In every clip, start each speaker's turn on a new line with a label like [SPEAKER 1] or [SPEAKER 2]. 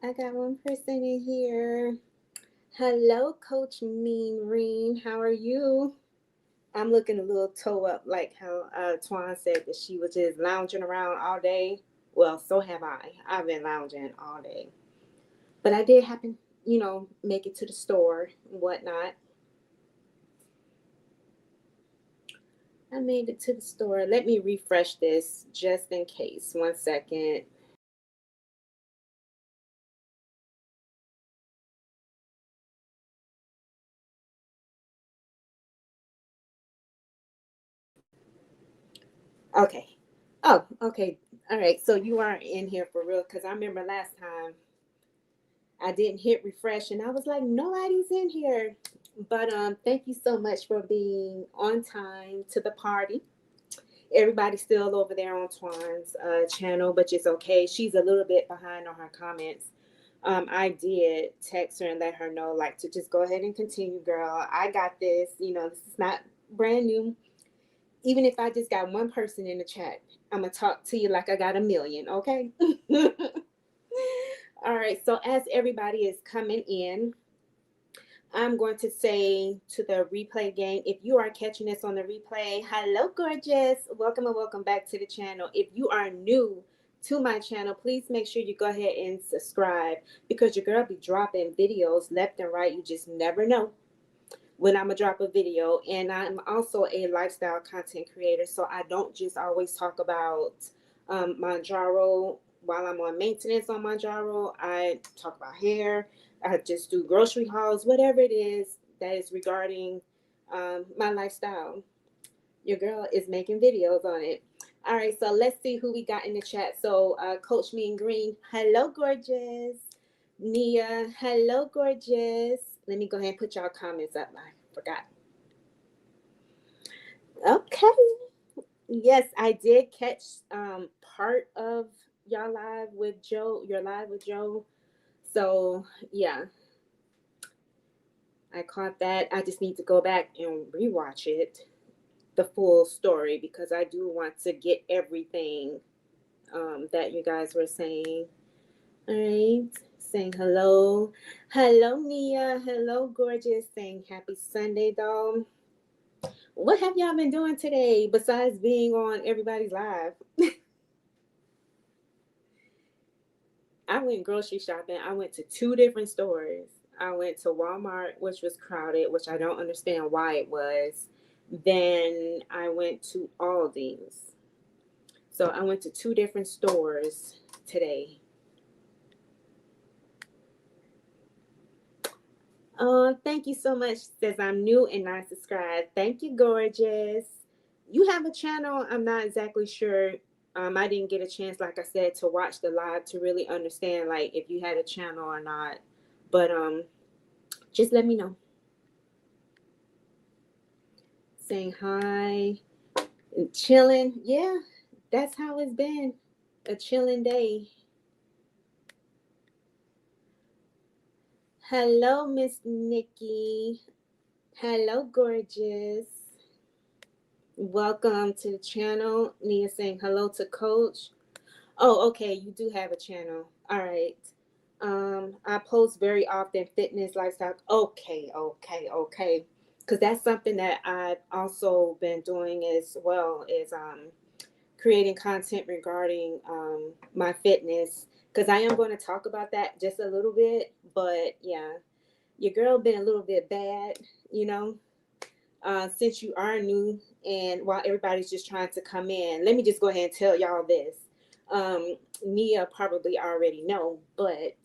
[SPEAKER 1] I got one person in here. Hello, Coach Mean Reen. How are you? I'm looking a little toe up, like how Twan said that she was just lounging around all day. Well, so have I. I've been lounging all day. But I did happen, make it to the store and whatnot. I made it to the store. Let me refresh this just in case. One second. Okay. Oh, okay. All right. So you aren't in here for real because I remember last time I didn't hit refresh and I was like, nobody's in here. But thank you so much for being on time to the party. Everybody's still over there on Twan's channel, but it's okay. She's a little bit behind on her comments. I did text her and let her know, like, to just go ahead and continue, girl. I got this. This is not brand new. Even if I just got one person in the chat, I'm gonna talk to you like I got a million, okay? All right, so as everybody is coming in, I'm going to say to the replay gang, if you are catching this on the replay, hello, gorgeous. Welcome and welcome back to the channel. If you are new to my channel, please make sure you go ahead and subscribe because your girl be dropping videos left and right. You just never know when I'm gonna drop a video. And I'm also a lifestyle content creator, so I don't just always talk about Manjaro while I'm on maintenance on Manjaro. I talk about hair. I just do grocery hauls, whatever it is that is regarding my lifestyle. Your girl is making videos on it. All right, so let's see who we got in the chat. So, Coach Mean Green, hello, gorgeous. Nia, hello, gorgeous. Let me go ahead and put y'all comments up. I forgot. Okay. Yes, I did catch part of y'all live with Joe. You're live with Joe. So yeah, I caught that. I just need to go back and rewatch it, the full story, because I do want to get everything that you guys were saying. All right. Saying hello. Hello, Nia. Hello, gorgeous. Saying happy Sunday, doll. What have y'all been doing today besides being on everybody's live? I went grocery shopping. I went to two different stores. I went to Walmart, which was crowded, which I don't understand why it was. Then I went to Aldi's. So I went to two different stores today. Thank you so much. Says I'm new and not subscribed. Thank you, gorgeous. You have a channel. I'm not exactly sure. I didn't get a chance, like I said, to watch the live to really understand like if you had a channel or not. But just let me know. Saying hi and chilling. Yeah, that's how it's been. A chilling day. Hello, Miss Nikki. Hello, gorgeous. Welcome to the channel. Nia saying hello to Coach. Oh, okay. You do have a channel. All right. I post very often fitness, lifestyle. Okay. Because that's something that I've also been doing as well is creating content regarding my fitness. Because I am going to talk about that just a little bit. But yeah, your girl been a little bit bad, you know. Since you are new and while everybody's just trying to come in, let me just go ahead and tell y'all this. Nia probably already know, but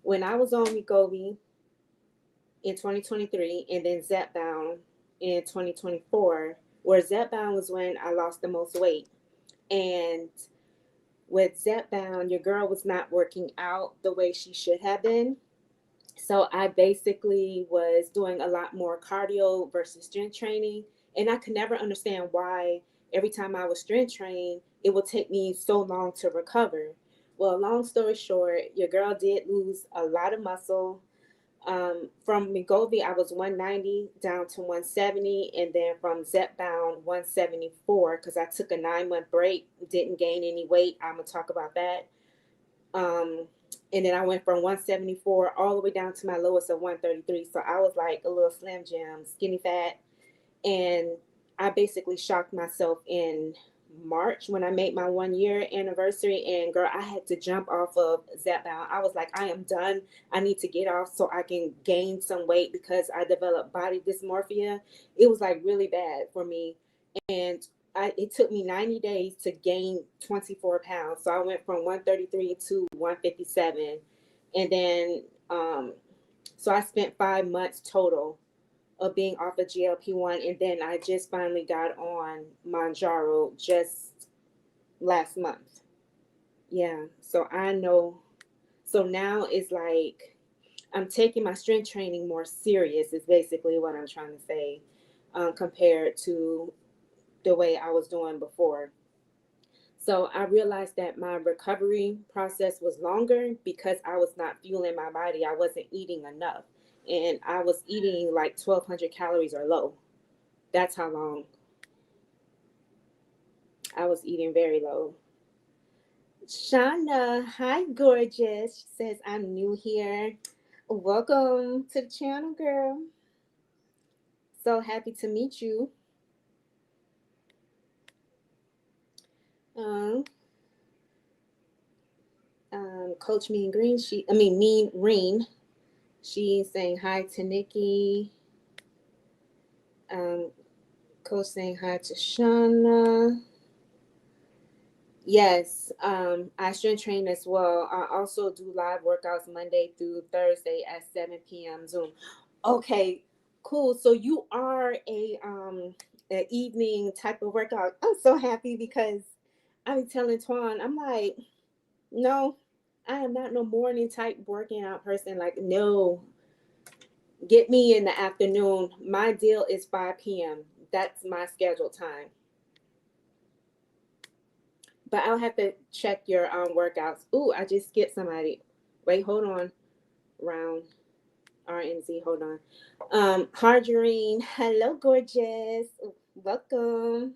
[SPEAKER 1] when I was on Wegovy in 2023 and then Zepbound in 2024, where Zepbound was when I lost the most weight. And with Zepbound, your girl was not working out the way she should have been. So I basically was doing a lot more cardio versus strength training. And I could never understand why every time I was strength trained, it would take me so long to recover. Well, long story short, your girl did lose a lot of muscle. From Wegovy, I was 190 down to 170. And then from Zepbound, 174, because I took a 9-month break, didn't gain any weight. I'm going to talk about that. Um, And then I went from 174 all the way down to my lowest of 133. So I was like a little slim jim, skinny fat. And I basically shocked myself in March when I made my 1 year anniversary. And girl, I had to jump off of Zepbound. I was like, I am done. I need to get off so I can gain some weight because I developed body dysmorphia. It was like really bad for me. And it took me 90 days to gain 24 pounds. So I went from 133 to 157. And then, so I spent 5 months total of being off of GLP-1. And then I just finally got on Manjaro just last month. Yeah. So I know. So now it's like I'm taking my strength training more serious, is basically what I'm trying to say, compared to the way I was doing before. So I realized that my recovery process was longer because I was not fueling my body. I wasn't eating enough. And I was eating like 1,200 calories or low. That's how long I was eating, very low. Shauna, hi, gorgeous. She says, I'm new here. Welcome to the channel, girl. So happy to meet you. Um, Coach Mean Green, Mean Reen. She's saying hi to Nikki. Um, Coach saying hi to Shauna. Yes, I strength train as well. I also do live workouts Monday through Thursday at 7 p.m. Zoom. Okay, cool. So you are an evening type of workout. I'm so happy because I'm telling Twan, I'm like, no, I am not no morning type working out person. Like, no, get me in the afternoon. My deal is 5 p.m. That's my scheduled time. But I'll have to check your workouts. Ooh, I just skipped somebody. Wait, hold on. Round RNZ, hold on. Harjarine, hello, gorgeous. Welcome.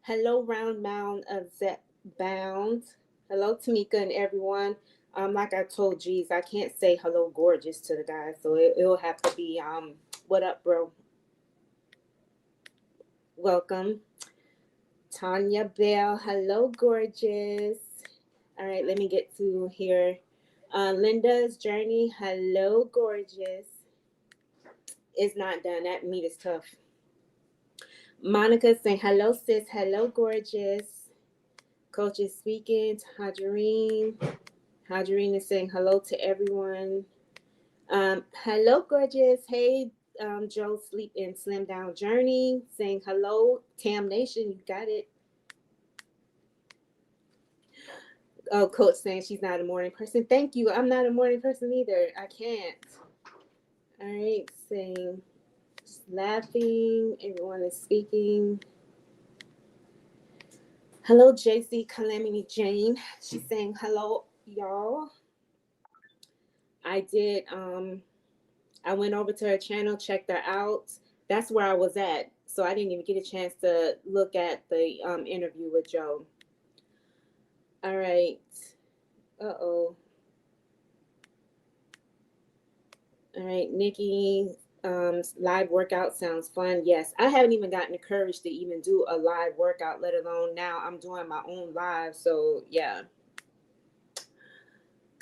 [SPEAKER 1] Hello, Round Mound of Zep Bound. Hello, Tamika and everyone. Like I told G's, I can't say hello, gorgeous to the guys, so it'll have to be what up, bro? Welcome. Tanya Bell, hello, gorgeous. All right, let me get to here. Linda's Journey, hello, gorgeous. It's not done. That meat is tough. Monica saying, hello, sis. Hello, gorgeous. Coach is speaking. Hadjarine. Hadjarine is saying hello to everyone. Hello, gorgeous. Hey, Joe Sleep and Slim Down Journey saying hello. Tam Nation, you got it. Oh, Coach saying she's not a morning person. Thank you. I'm not a morning person either. I can't. All right, saying, just laughing. Everyone is speaking. Hello, JC Calamity Jane. She's saying hello, y'all. I did. I went over to her channel, checked her out. That's where I was at. So I didn't even get a chance to look at the interview with Joe. All right. Uh-oh. All right, Nikki, live workout sounds fun. Yes, I haven't even gotten the courage to even do a live workout, let alone now I'm doing my own live. So yeah.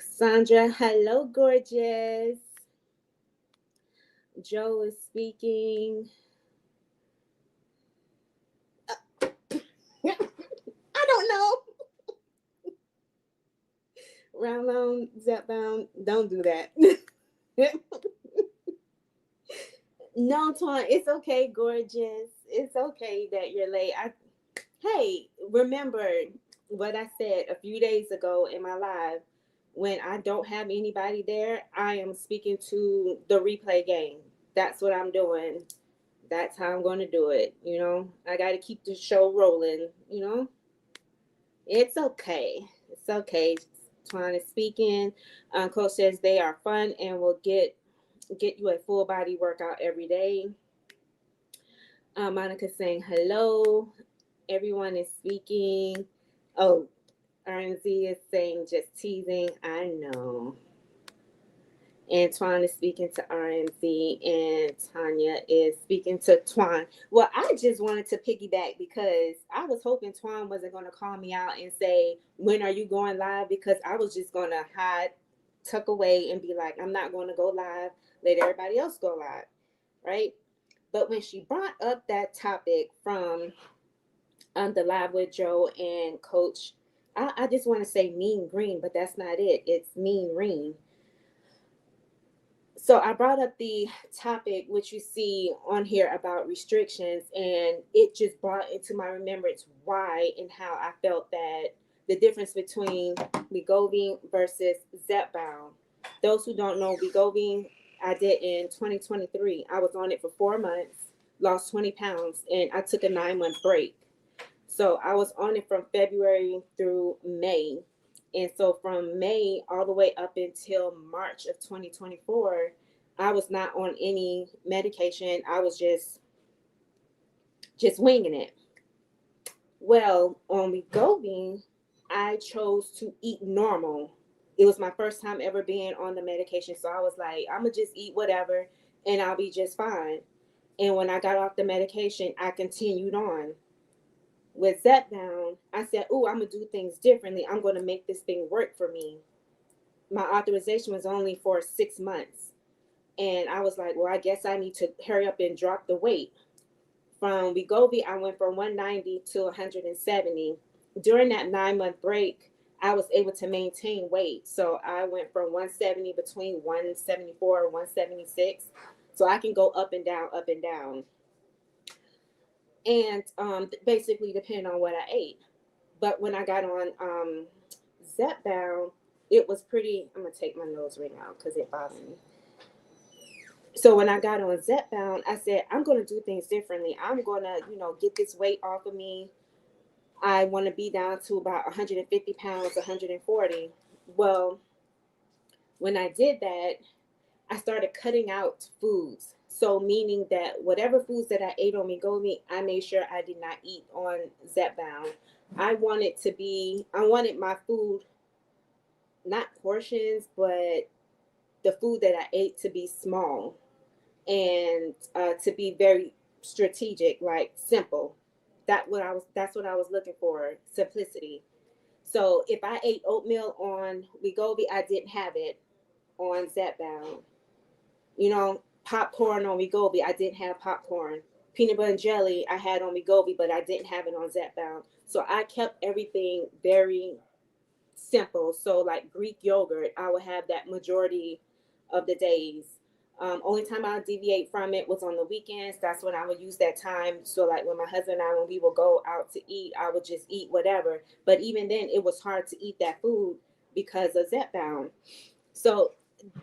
[SPEAKER 1] Sandra, hello, gorgeous. Joe is speaking. I don't know. Round Zepbound, don't do that. No, Twan, it's okay, gorgeous. It's okay that you're late. Hey, remember what I said a few days ago in my live. When I don't have anybody there, I am speaking to the replay game. That's what I'm doing. That's how I'm going to do it. You know, I got to keep the show rolling. You know, it's okay. It's okay. Twan is speaking. Coach says they are fun and will get you a full body workout every day. Monica saying hello. Everyone is speaking. Oh, RMZ is saying just teasing. I know. Antoine is speaking to RMZ, and Tanya is speaking to Twan. Well, I just wanted to piggyback because I was hoping Twan wasn't going to call me out and say, when are you going live? Because I was just going to hide, tuck away, and be like, I'm not going to go live. Let everybody else go live. Right? But when she brought up that topic from the Live with Joe and Coach, I just want to say Mean Green, but that's not it. It's Mean Green. So I brought up the topic, which you see on here about restrictions, and it just brought into my remembrance why and how I felt that the difference between Wegovy versus Zepbound. Those who don't know, Wegovy I did in 2023. I was on it for 4 months, lost 20 pounds, and I took a 9-month break. So I was on it from February through May. And so from May all the way up until March of 2024, I was not on any medication. I was just winging it. Well, on Wegovy, I chose to eat normal. It was my first time ever being on the medication. So I was like, I'm going to just eat whatever and I'll be just fine. And when I got off the medication, I continued on. With Zepbound, I said, oh, I'm going to do things differently. I'm going to make this thing work for me. My authorization was only for 6 months. And I was like, well, I guess I need to hurry up and drop the weight. From Wegovy, I went from 190 to 170. During that 9-month break, I was able to maintain weight. So I went from 170 between 174 and 176. So I can go up and down, up and down. And basically depending on what I ate. But when I got on Zepbound, it was pretty. I'm gonna take my nose ring out because it bothered me. So when I got on Zepbound, I said I'm gonna do things differently. I'm gonna, get this weight off of me. I want to be down to about 150 pounds, 140. Well, when I did that, I started cutting out foods. So meaning that whatever foods that I ate on Wegovy, I made sure I did not eat on Zepbound. I wanted my food, not portions, but the food that I ate to be small and to be very strategic, like simple. That's what I was looking for, simplicity. So if I ate oatmeal on Wegovy, I didn't have it on Zepbound. Popcorn on Wegovy, I didn't have popcorn. Peanut butter and jelly I had on Wegovy, but I didn't have it on Zepbound. So I kept everything very simple. So like Greek yogurt, I would have that majority of the days. Only time I deviate from it was on the weekends. That's when I would use that time. So like when my husband and I, when we would go out to eat, I would just eat whatever. But even then, it was hard to eat that food because of Zepbound. So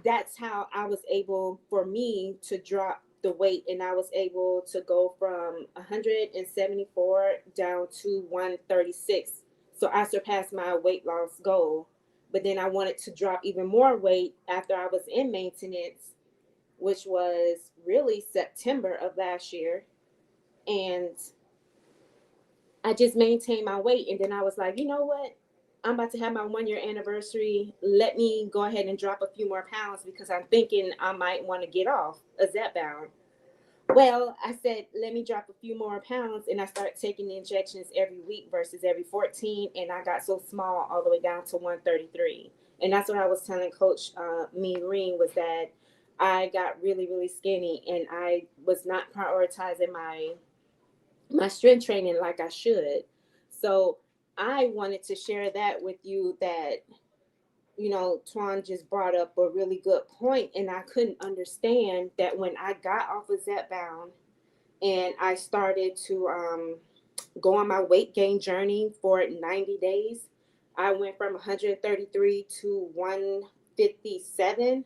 [SPEAKER 1] that's how I was able, for me, to drop the weight, and I was able to go from 174 down to 136. So I surpassed my weight loss goal. But then I wanted to drop even more weight after I was in maintenance, which was really September of last year. And I just maintained my weight. And then I was like, you know what? I'm about to have my 1 year anniversary. Let me go ahead and drop a few more pounds because I'm thinking I might want to get off a Zepbound. Well, I said, let me drop a few more pounds. And I started taking the injections every week versus every 14. And I got so small all the way down to 133. And that's what I was telling Coach Reen, was that I got really, really skinny and I was not prioritizing my strength training like I should. So I wanted to share that with you, that, Twan just brought up a really good point, and I couldn't understand that when I got off of Zepbound and I started to go on my weight gain journey for 90 days. I went from 133 to 157.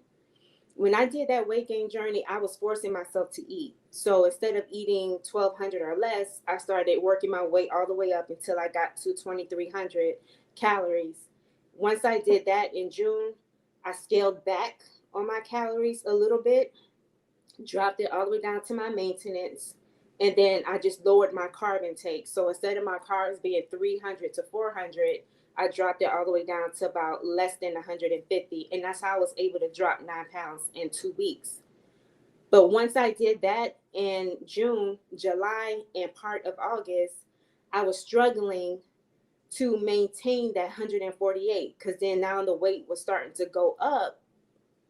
[SPEAKER 1] When I did that weight gain journey, I was forcing myself to eat. So instead of eating 1,200 or less, I started working my way all the way up until I got to 2,300 calories. Once I did that in June, I scaled back on my calories a little bit, dropped it all the way down to my maintenance, and then I just lowered my carb intake. So instead of my carbs being 300 to 400, I dropped it all the way down to about less than 150. And that's how I was able to drop 9 pounds in 2 weeks. But once I did that in June, July, and part of August, I was struggling to maintain that 148, because then now the weight was starting to go up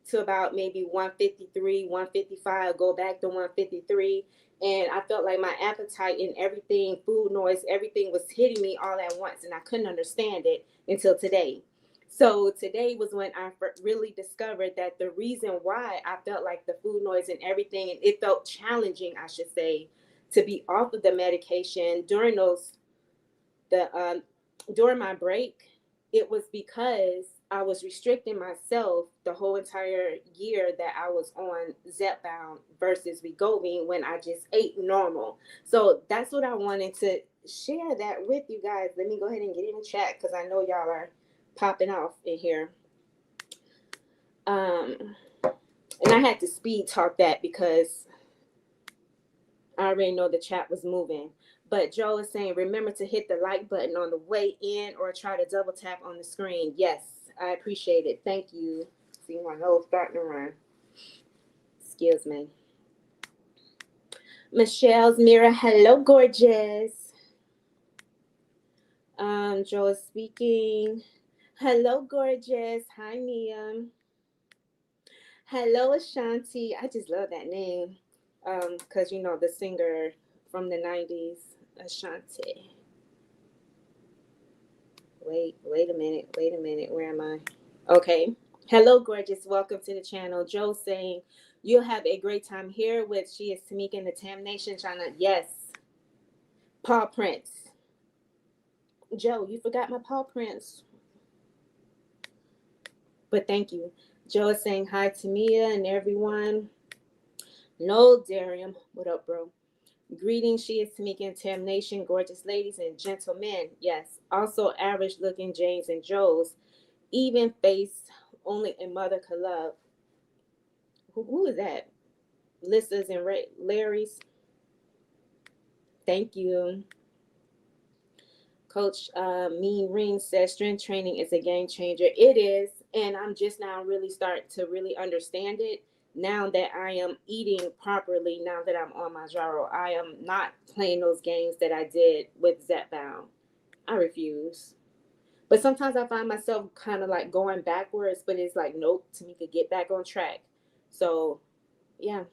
[SPEAKER 1] to about maybe 153, 155, go back to 153. And I felt like my appetite and everything, food noise, everything was hitting me all at once. And I couldn't understand it until today. So today was when I really discovered that the reason why I felt like the food noise and everything, and it felt challenging, I should say, to be off of the medication during the during my break, it was because I was restricting myself the whole entire year that I was on Zepbound versus Wegovy when I just ate normal. So that's what I wanted to share that with you guys. Let me go ahead and get in the chat because I know y'all are popping off in here. And I had to speed talk that because I already know the chat was moving. But Joe is saying, remember to hit the like button on the way in or try to double tap on the screen. Yes, I appreciate it. Thank you. See, my nose starting to run. Excuse me. Michelle's mirror. Hello, gorgeous. Joe is speaking. Hello, gorgeous. Hi, Mia. Hello, Ashanti. I just love that name. Because you know the singer from the 90s, Ashanti. Wait a minute. Where am I? Okay. Hello, gorgeous. Welcome to the channel. Joe saying, you'll have a great time here with She is Tamika in the Tam Nation channel. Yes. Paw Prints. Joe, you forgot my paw prints. But thank you. Joe is saying hi to Mia and everyone. No, Darium. What up, bro? Greetings, She is Tamika and Tam Nation, gorgeous ladies and gentlemen. Yes. Also, average looking James and Joes. Even face only a mother could love. Who is that? Lissa's and Larry's. Thank you. Coach Mean Ring says strength training is a game changer. It is, and I'm just now really starting to really understand it now that I am eating properly. Now that I'm on my gyro, I am not playing those games that I did with Zepbound. I refuse. But sometimes I find myself kind of like going backwards, but it's like, nope, Tamika, get back on track. So, yeah.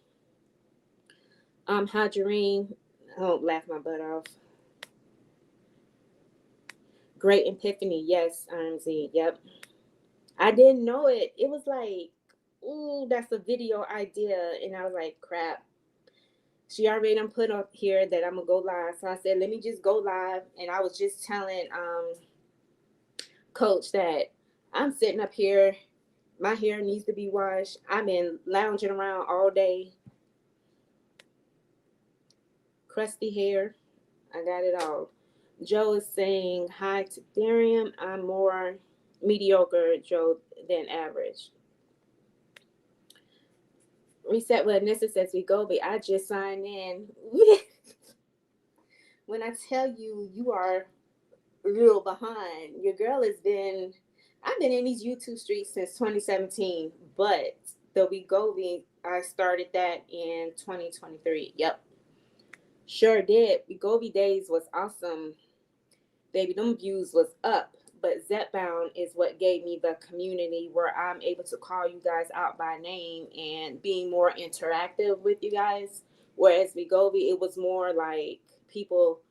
[SPEAKER 1] Hadjarine, I don't laugh my butt off. Great Epiphany, yes, RMZ, yep. I didn't know it. It was like, ooh, that's a video idea. And I was like, crap. She already done put up here that I'm going to go live. So I said, let me just go live. And I was just telling Coach that I'm sitting up here. My hair needs to be washed. I've been lounging around all day. Crusty hair. I got it all. Joe is saying hi to Darium. I'm more mediocre, Joe, than average. Reset with Anissa says we go, but I just signed in. When I tell you, you are a little behind. Your girl has been, I've been in these YouTube streets since 2017, but the Wegovy, I started that in 2023. Yep. Sure did. Wegovy days was awesome. Baby, them views was up. But Zepbound is what gave me the community where I'm able to call you guys out by name and being more interactive with you guys. Whereas Wegovy, it was more like people,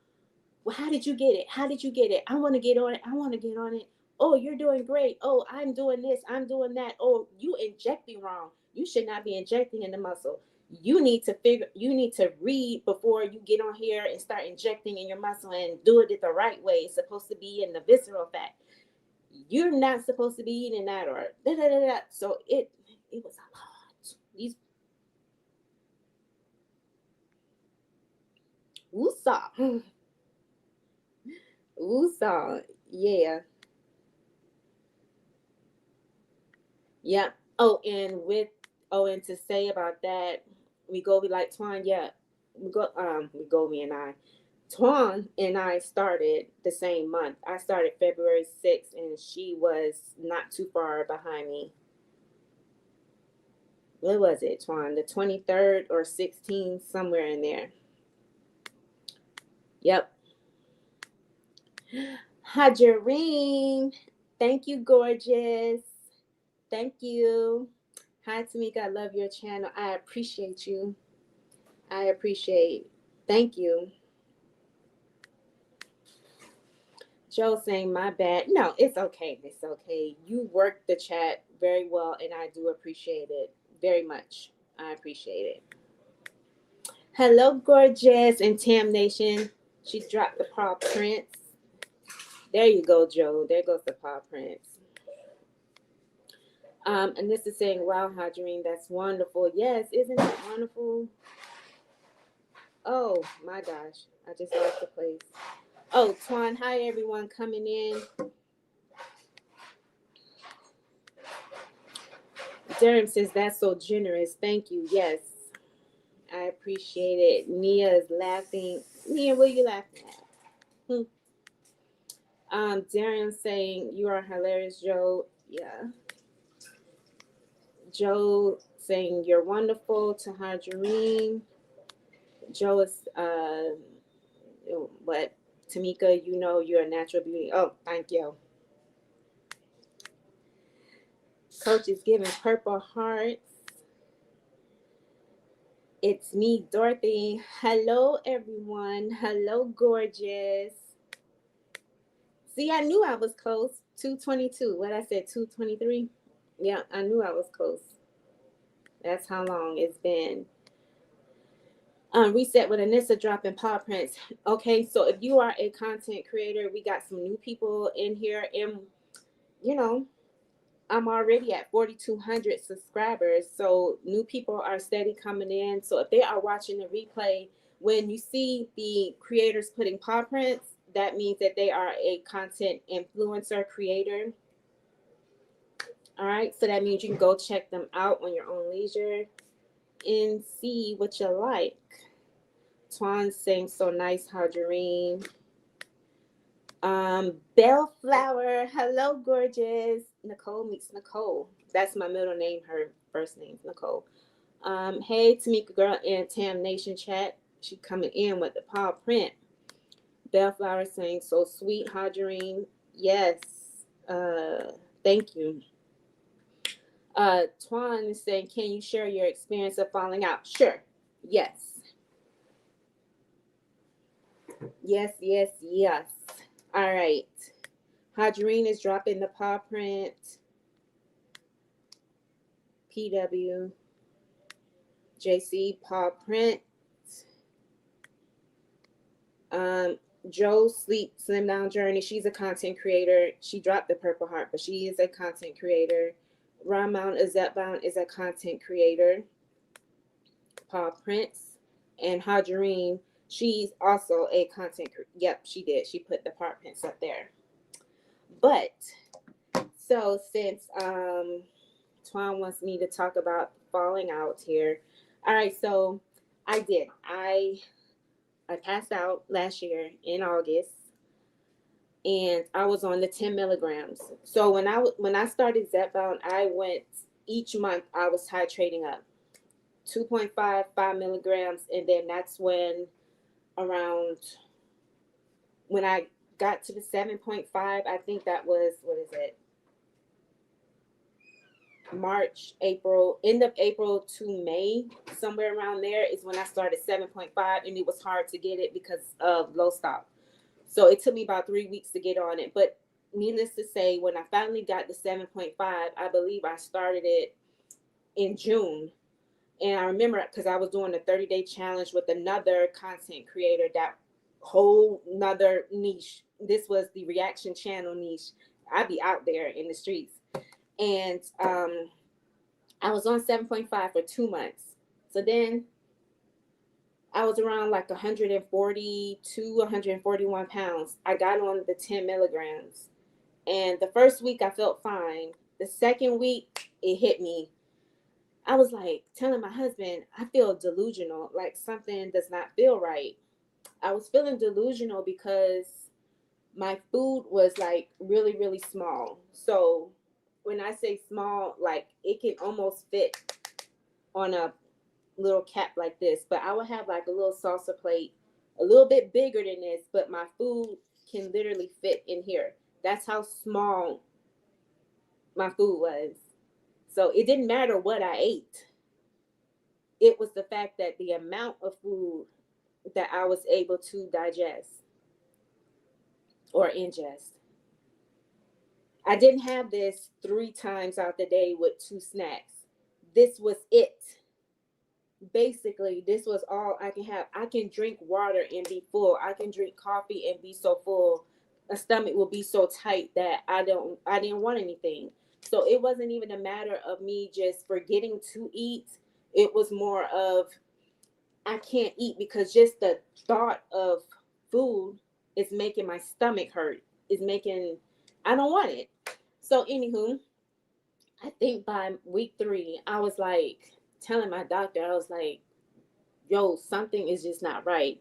[SPEAKER 1] well, how did you get it? How did you get it? I want to get on it. I want to get on it. Oh, you're doing great. Oh, I'm doing this. I'm doing that. Oh, you injecting wrong. You should not be injecting in the muscle. You need to read before you get on here and start injecting in your muscle and do it the right way. It's supposed to be in the visceral fat. You're not supposed to be eating that or da da da da. So it was a lot. These woosah. Woosah. Yeah. Yeah. And to say about that, we go be like Twan, yeah. We go me and I. Tuan and I started the same month. I started February 6th, and she was not too far behind me. What was it, Tuan? The 23rd or 16th, somewhere in there. Yep. Hajareen. Thank you, gorgeous. Thank you. Hi, Tamika. I love your channel. I appreciate you. I appreciate. Thank you. Joe saying, my bad. No, it's okay. It's okay. You worked the chat very well, and I do appreciate it very much. I appreciate it. Hello, gorgeous and Tam Nation. She dropped the paw prints. There you go, Joe. There goes the paw prints. And this is saying, wow, Hadreen, that's wonderful. Yes, isn't it wonderful? Oh my gosh, I just lost the place. Oh, Twan, hi everyone coming in. Durham says that's so generous. Thank you. Yes, I appreciate it. Nia is laughing. Nia, what are you laughing at? Darren saying you are hilarious, Joe. Yeah. Joe saying you're wonderful to Hadreen. Joe is what? Tamika, you know you're a natural beauty. Oh, thank you. Coach is giving purple hearts. It's me, Dorothy. Hello, everyone. Hello, gorgeous. See, I knew I was close. 222. What I said, 223? Yeah, I knew I was close. That's how long it's been. Reset with Anissa dropping paw prints. Okay, so if you are a content creator, we got some new people in here, and you know, I'm already at 4,200 subscribers. So new people are steady coming in. So if they are watching the replay, when you see the creators putting paw prints, that means that they are a content influencer creator. All right. So that means you can go check them out on your own leisure and see what you like. Twan saying so nice, Hadreen. Bellflower, hello, gorgeous. Nicole meets Nicole. That's my middle name. Her first name's Nicole. Hey, Tamika girl in Tam Nation chat. She coming in with the paw print. Bellflower saying so sweet, Hadreen. Yes. Thank you. Twan is saying, can you share your experience of falling out? Sure. Yes. Yes, yes, yes. All right. Hadreen is dropping the paw print. PW. JC paw print. Joe Sleep Slim Down Journey. She's a content creator. She dropped the purple heart, but she is a content creator. Ramon Azetbound is a content creator. Paw Prince and Hadreen. She's also a content. Yep, she did. She put the paw prints up there. But so since Twan wants me to talk about falling out here. All right, so I did. I passed out last year in August, and I was on the 10 milligrams. So when I started Zepbound, I went each month. I was titrating up 2.5, 5 milligrams, and then that's when around when I got to the 7.5. I think that was what is it? March, April, end of April to May, somewhere around there is when I started 7.5, and it was hard to get it because of low stock. So it took me about 3 weeks to get on it. But needless to say, when I finally got the 7.5, I believe I started it in June. And I remember because I was doing a 30-day challenge with another content creator, that whole nother niche. This was the reaction channel niche. I'd be out there in the streets. And I was on 7.5 for 2 months. So then I was around like 142, 141 pounds. I got on the 10 milligrams. And the first week I felt fine. The second week it hit me. I was like telling my husband, I feel delusional, like something does not feel right. I was feeling delusional because my food was like really, really small. So when I say small, like it can almost fit on a little cap like this, but I would have like a little salsa plate, a little bit bigger than this, but my food can literally fit in here. That's how small my food was. So it didn't matter what I ate. It was the fact that the amount of food that I was able to digest or ingest. I didn't have this 3 times out the day with 2 snacks. This was it. Basically, this was all I can have. I can drink water and be full. I can drink coffee and be so full. A stomach will be so tight that I didn't want anything. So it wasn't even a matter of me just forgetting to eat. It was more of I can't eat because just the thought of food is making my stomach hurt. Is making I don't want it. So anywho, I think by week 3, I was like telling my doctor, I was like, yo, something is just not right.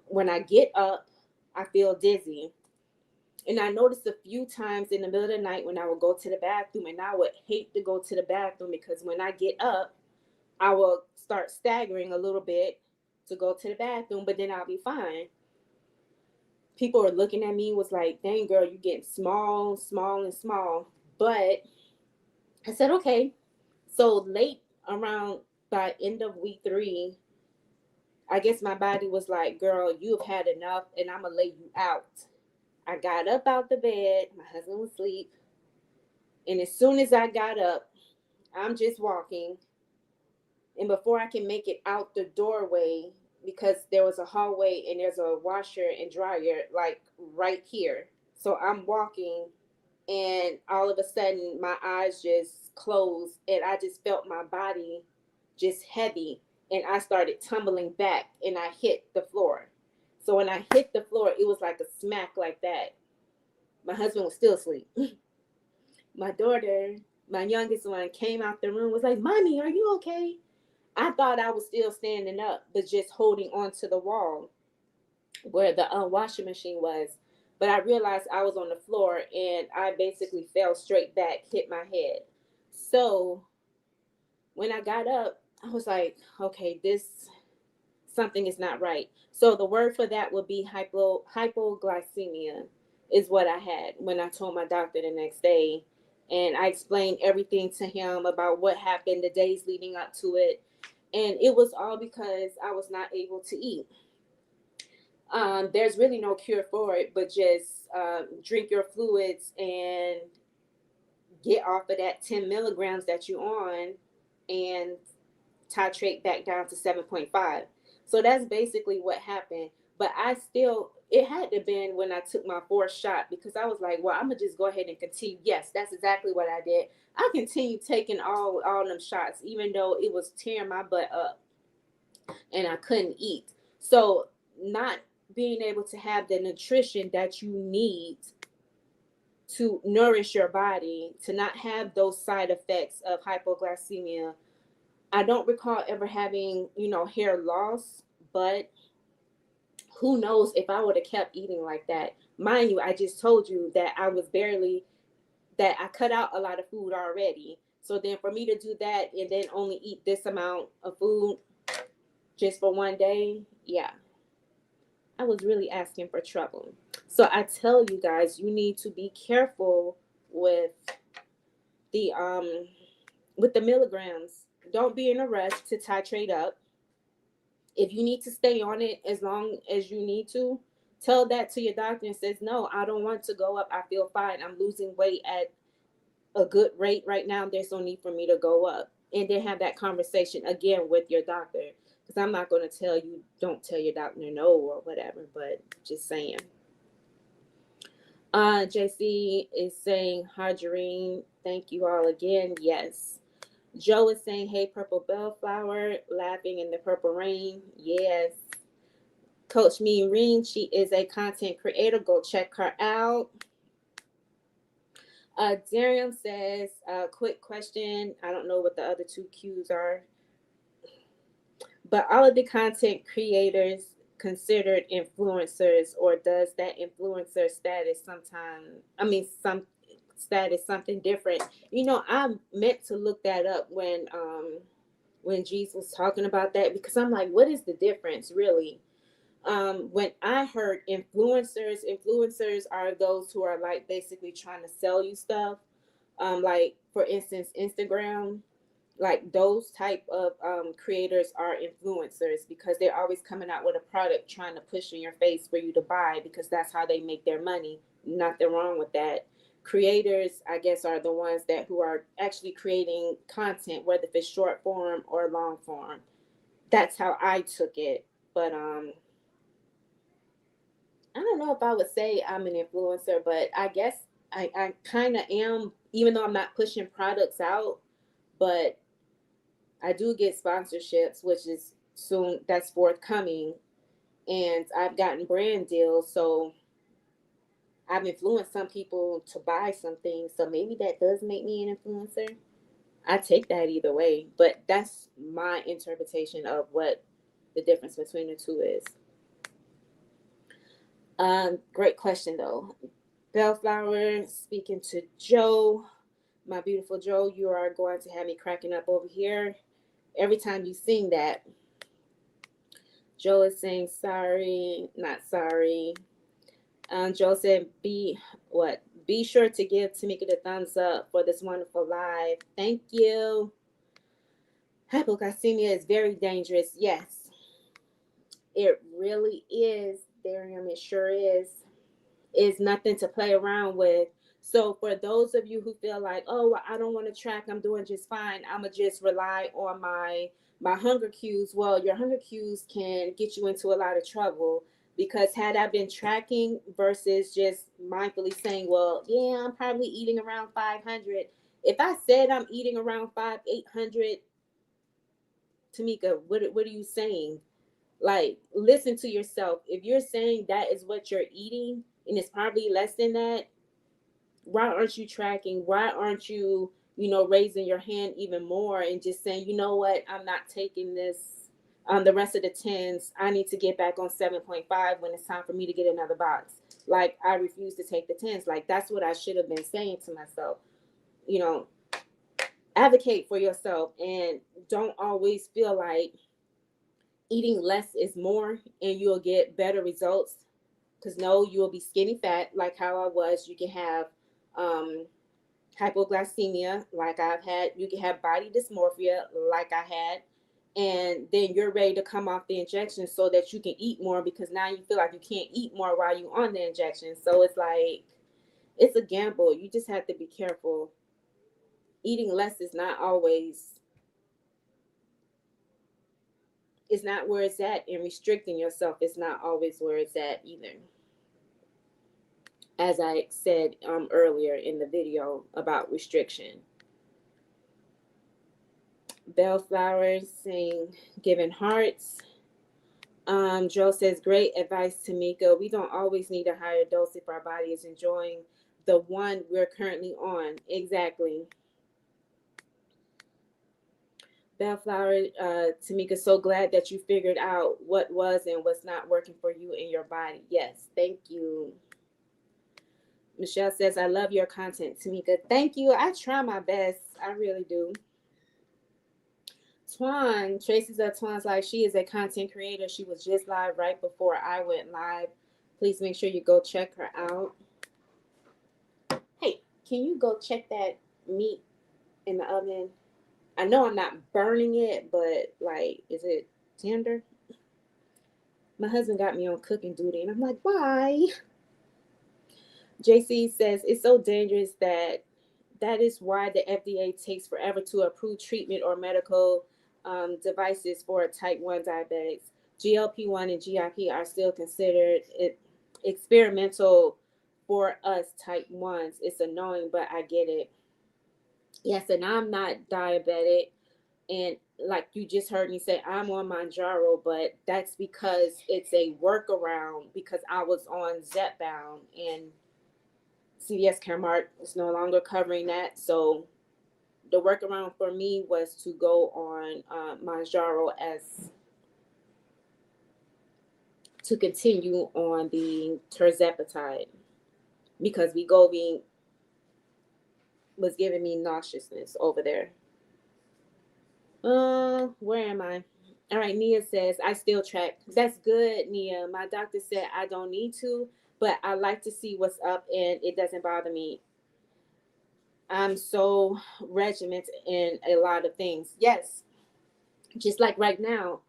[SPEAKER 1] When I get up, I feel dizzy. And I noticed a few times in the middle of the night when I would go to the bathroom, and I would hate to go to the bathroom because when I get up, I will start staggering a little bit to go to the bathroom, but then I'll be fine. People are looking at me, was like, dang girl, you getting small, small, and small. But I said, okay. So late around by end of week 3, I guess my body was like, girl, you've had enough and I'm going to lay you out. I got up out the bed. My husband was asleep. And as soon as I got up, I'm just walking. And before I can make it out the doorway, because there was a hallway and there's a washer and dryer like right here. So I'm walking and all of a sudden my eyes just closed and I just felt my body just heavy and I started tumbling back and I hit the floor. So when I hit the floor, it was like a smack like that. My husband was still asleep. My daughter, my youngest one, came out the room, was like, Mommy, are you okay? I thought I was still standing up, but just holding on to the wall where the washing machine was. But I realized I was on the floor and I basically fell straight back, hit my head. So when I got up, I was like, okay, this something is not right. So the word for that would be hypoglycemia is what I had when I told my doctor the next day. And I explained everything to him about what happened the days leading up to it. And it was all because I was not able to eat. There's really no cure for it, but just drink your fluids and get off of that 10 milligrams that you're on and titrate back down to 7.5. So that's basically what happened. But I still, it had to been when I took my 4th shot because I was like, well, I'm gonna just go ahead and continue. Yes, that's exactly what I did. I continued taking all them shots, even though it was tearing my butt up and I couldn't eat. So not being able to have the nutrition that you need to nourish your body, to not have those side effects of hypoglycemia. I don't recall ever having, hair loss, but who knows if I would have kept eating like that. Mind you, I just told you that that I cut out a lot of food already. So then for me to do that and then only eat this amount of food just for one day, yeah, I was really asking for trouble. So I tell you guys, you need to be careful with the milligrams. Don't be in a rush to titrate up. If you need to stay on it as long as you need to, tell that to your doctor and says, no, I don't want to go up. I feel fine. I'm losing weight at a good rate right now. There's no need for me to go up. And then have that conversation again with your doctor. Because I'm not going to tell you, don't tell your doctor no or whatever, but just saying. JC is saying, Hadjarine, thank you all again. Yes. Joe is saying, hey, Purple Bellflower, laughing in the purple rain. Yes. Coach Mean, she is a content creator. Go check her out. Darium says, quick question. I don't know what the other 2 Qs are. But all of the content creators, considered influencers, or does that influencer status some status something different? You know, I meant to look that up when Jesus was talking about that, because I'm like, what is the difference really? When I heard influencers are those who are like basically trying to sell you stuff. Like for instance, Instagram, like those type of creators are influencers, because they're always coming out with a product trying to push in your face for you to buy, because that's how they make their money. Nothing wrong with that. Creators, I guess, are the ones that who are actually creating content, whether if it's short form or long form. That's how I took it. But I don't know if I would say I'm an influencer, but I guess I kind of am, even though I'm not pushing products out. But I do get sponsorships, which is soon, that's forthcoming. And I've gotten brand deals. So I've influenced some people to buy some things. So maybe that does make me an influencer. I take that either way. But that's my interpretation of what the difference between the two is. Great question, though. Bellflower speaking to Joe. My beautiful Joe, you are going to have me cracking up over here every time you sing that. Joe is saying sorry, not sorry. Joe said, Be sure to give Tamika the thumbs up for this wonderful live. Thank you. Hypoglycemia is very dangerous. Yes, it really is, Darium. It sure is. It's nothing to play around with. So for those of you who feel like, oh, well, I don't want to track, I'm doing just fine, I'ma just rely on my hunger cues. Well, your hunger cues can get you into a lot of trouble, because had I been tracking versus just mindfully saying, well, yeah, I'm probably eating around 500. If I said I'm eating around 800, Tamika, what are you saying? Like, listen to yourself. If you're saying that is what you're eating and it's probably less than that, why aren't you tracking? Why aren't you, raising your hand even more and just saying, you know what, I'm not taking this the rest of the tens. I need to get back on 7.5 when it's time for me to get another box. Like, I refuse to take the tens. Like, that's what I should have been saying to myself. You know, advocate for yourself, and don't always feel like eating less is more and you'll get better results. Because no, you will be skinny fat like how I was. You can have um, hypoglycemia like I've had. You can have body dysmorphia like I had. And then you're ready to come off the injection so that you can eat more, because now you feel like you can't eat more while you're on the injection. So it's like, it's a gamble. You just have to be careful. Eating less is not always, it's not where it's at, and restricting yourself is not always where it's at either. As I said earlier in the video about restriction. Bellflowers saying, giving hearts. Joe says, great advice, Tamika. We don't always need a higher dose if our body is enjoying the one we're currently on. Exactly. Bellflower, Tamika, so glad that you figured out what was and what's not working for you in your body. Yes, thank you. Michelle says, I love your content, Tamika. Thank you. I try my best. I really do. Tracy said, Twan's like, she is a content creator. She was just live right before I went live. Please make sure you go check her out. Hey, can you go check that meat in the oven? I know I'm not burning it, but like, is it tender? My husband got me on cooking duty, and I'm like, why? JC says, it's so dangerous that is why the FDA takes forever to approve treatment or medical devices for type 1 diabetics. GLP-1 and GIP are still considered experimental for us type 1s. It's annoying, but I get it. Yes, and I'm not diabetic. And like you just heard me say, I'm on Manjaro, but that's because it's a workaround, because I was on Zepbound and CVS Caremark is no longer covering that. So the workaround for me was to go on Manjaro to continue on the tirzepatide because Wegovy was giving me nauseousness over there. Where am I? All right, Nia says, I still track. That's good, Nia. My doctor said I don't need to, but I like to see what's up and it doesn't bother me. I'm so regimented in a lot of things. Yes, just like right now,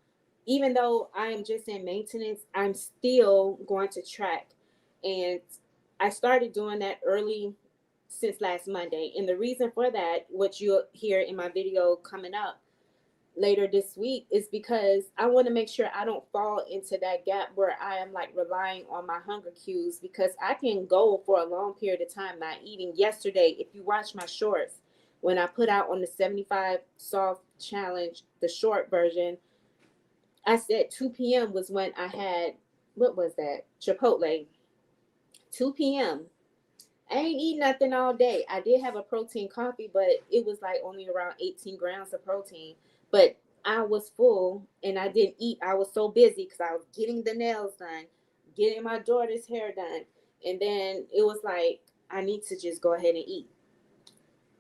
[SPEAKER 1] even though I am just in maintenance, I'm still going to track. And I started doing that early since last Monday. And the reason for that, what you'll hear in my video coming up later this week, is because I want to make sure I don't fall into that gap where I am like relying on my hunger cues, because I can go for a long period of time not eating. Yesterday, if you watch my shorts, when I put out on the 75 soft challenge, the short version, I said 2 p.m. was when I had, what was that? Chipotle. 2 p.m. I ain't eat nothing all day. I did have a protein coffee, but it was like only around 18 grams of protein. But I was full and I didn't eat. I was so busy because I was getting the nails done, getting my daughter's hair done. And then it was like, I need to just go ahead and eat.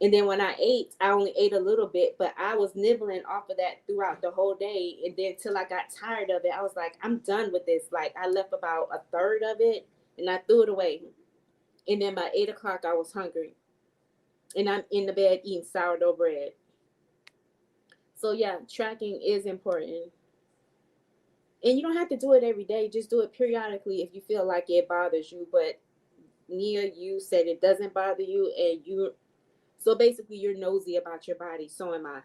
[SPEAKER 1] And then when I ate, I only ate a little bit, but I was nibbling off of that throughout the whole day. And then till I got tired of it, I was like, I'm done with this. Like I left about a third of it and I threw it away. And then by 8 o'clock, I was hungry. And I'm in the bed eating sourdough bread. So yeah, tracking is important. And you don't have to do it every day. Just do it periodically if you feel like it bothers you. But Nia, you said it doesn't bother you, and you, so basically you're nosy about your body. So am I.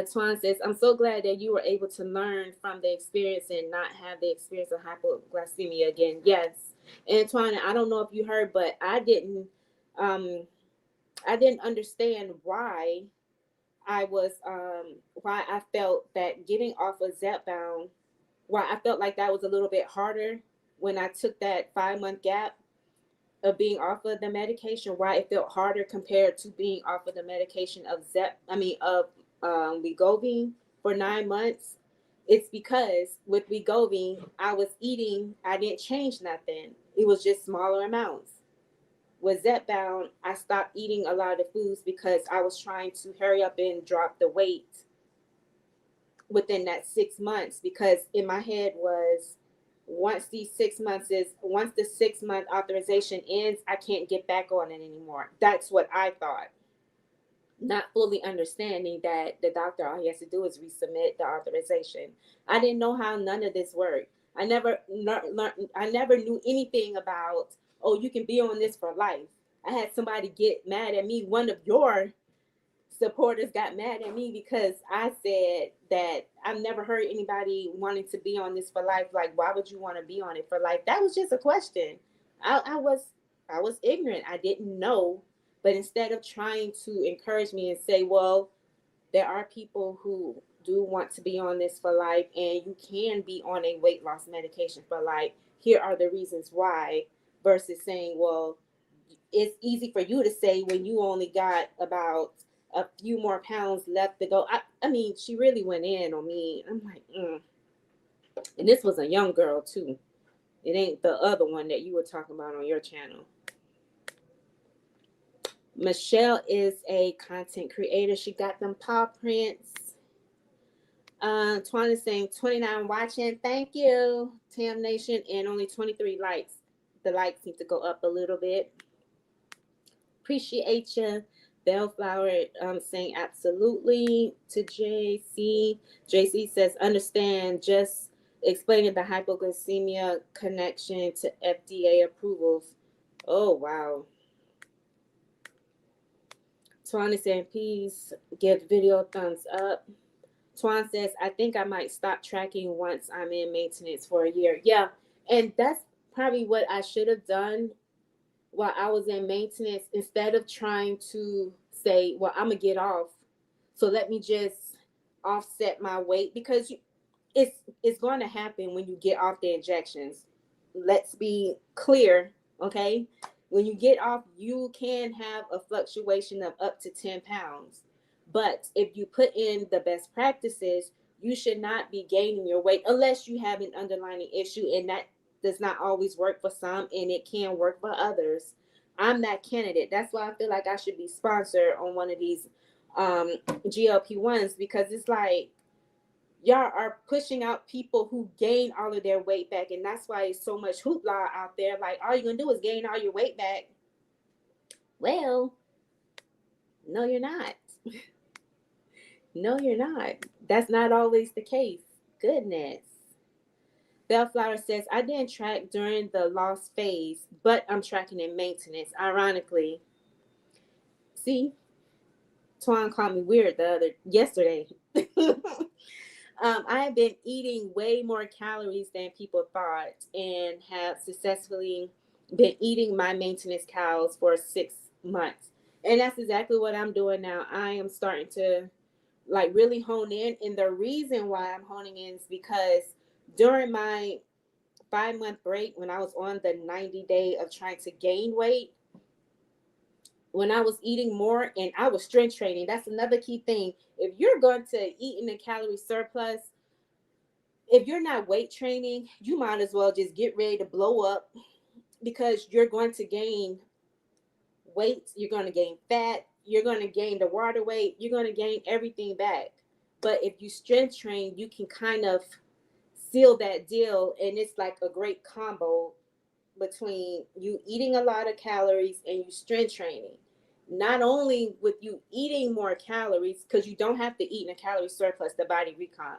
[SPEAKER 1] Twan says, I'm so glad that you were able to learn from the experience and not have the experience of hypoglycemia again. Yes. And Twan, I don't know if you heard, but um I didn't understand why I felt that getting off of Zepbound, why I felt like that was a little bit harder when I took that 5-month gap of being off of the medication, why it felt harder compared to being off of the medication of Wegovy for 9 months. It's because with Wegovy, I was eating, I didn't change nothing. It was just smaller amounts. With Zepbound, I stopped eating a lot of foods because I was trying to hurry up and drop the weight within that 6 months, because in my head was, once the 6 month authorization ends, I can't get back on it anymore. That's what I thought, not fully understanding that the doctor, all he has to do is resubmit the authorization. I didn't know how none of this worked. I never knew anything about, oh, you can be on this for life. I had somebody get mad at me. One of your supporters got mad at me because I said that I've never heard anybody wanting to be on this for life. Like, why would you want to be on it for life? That was just a question. I was ignorant. I didn't know. But instead of trying to encourage me and say, well, there are people who do want to be on this for life, and you can be on a weight loss medication for life. Here are the reasons why, versus saying, well, it's easy for you to say when you only got about a few more pounds left to go. I mean, she really went in on me. I'm like, And this was a young girl too. It ain't the other one that you were talking about on your channel. Michelle is a content creator. She got them paw prints. Twan is saying 29 watching. Thank you, Tam Nation, and only 23 likes. The likes need to go up a little bit. Appreciate you. Bellflower saying absolutely to JC. JC says, understand, just explaining the hypoglycemia connection to FDA approvals. Oh, wow. Twan is saying, please give video a thumbs up. Twan says, I think I might stop tracking once I'm in maintenance for a year. Yeah, and that's probably what I should have done while I was in maintenance, instead of trying to say, well, I'm going to get off, so let me just offset my weight, because it's going to happen when you get off the injections. Let's be clear, okay? When you get off, you can have a fluctuation of up to 10 pounds. But if you put in the best practices, You should not be gaining your weight unless you have an underlying issue, and that does not always work for some, and it can work for others. I'm that candidate. That's why I feel like I should be sponsored on one of these GLP-1s, because it's like y'all are pushing out people who gain all of their weight back, and that's why it's so much hoopla out there. Like, all you're gonna do is gain all your weight back. Well, no, you're not. No, you're not. That's not always the case. Goodness. Bellflower says, I didn't track during the loss phase, but I'm tracking in maintenance. Ironically, see, Twan called me weird yesterday. I have been eating way more calories than people thought, and have successfully been eating my maintenance calories for 6 months. And that's exactly what I'm doing now. I am starting to like really hone in. And the reason why I'm honing in is because during my 5-month break, when I was on the 90-day of trying to gain weight, when I was eating more and I was strength training, that's another key thing. If you're going to eat in a calorie surplus, if you're not weight training, you might as well just get ready to blow up, because you're going to gain weight, you're going to gain fat, you're going to gain the water weight, you're going to gain everything back. But if you strength train, you can kind of seal that deal, and it's like a great combo between you eating a lot of calories and you strength training. Not only with you eating more calories, because you don't have to eat in a calorie surplus, the body recon.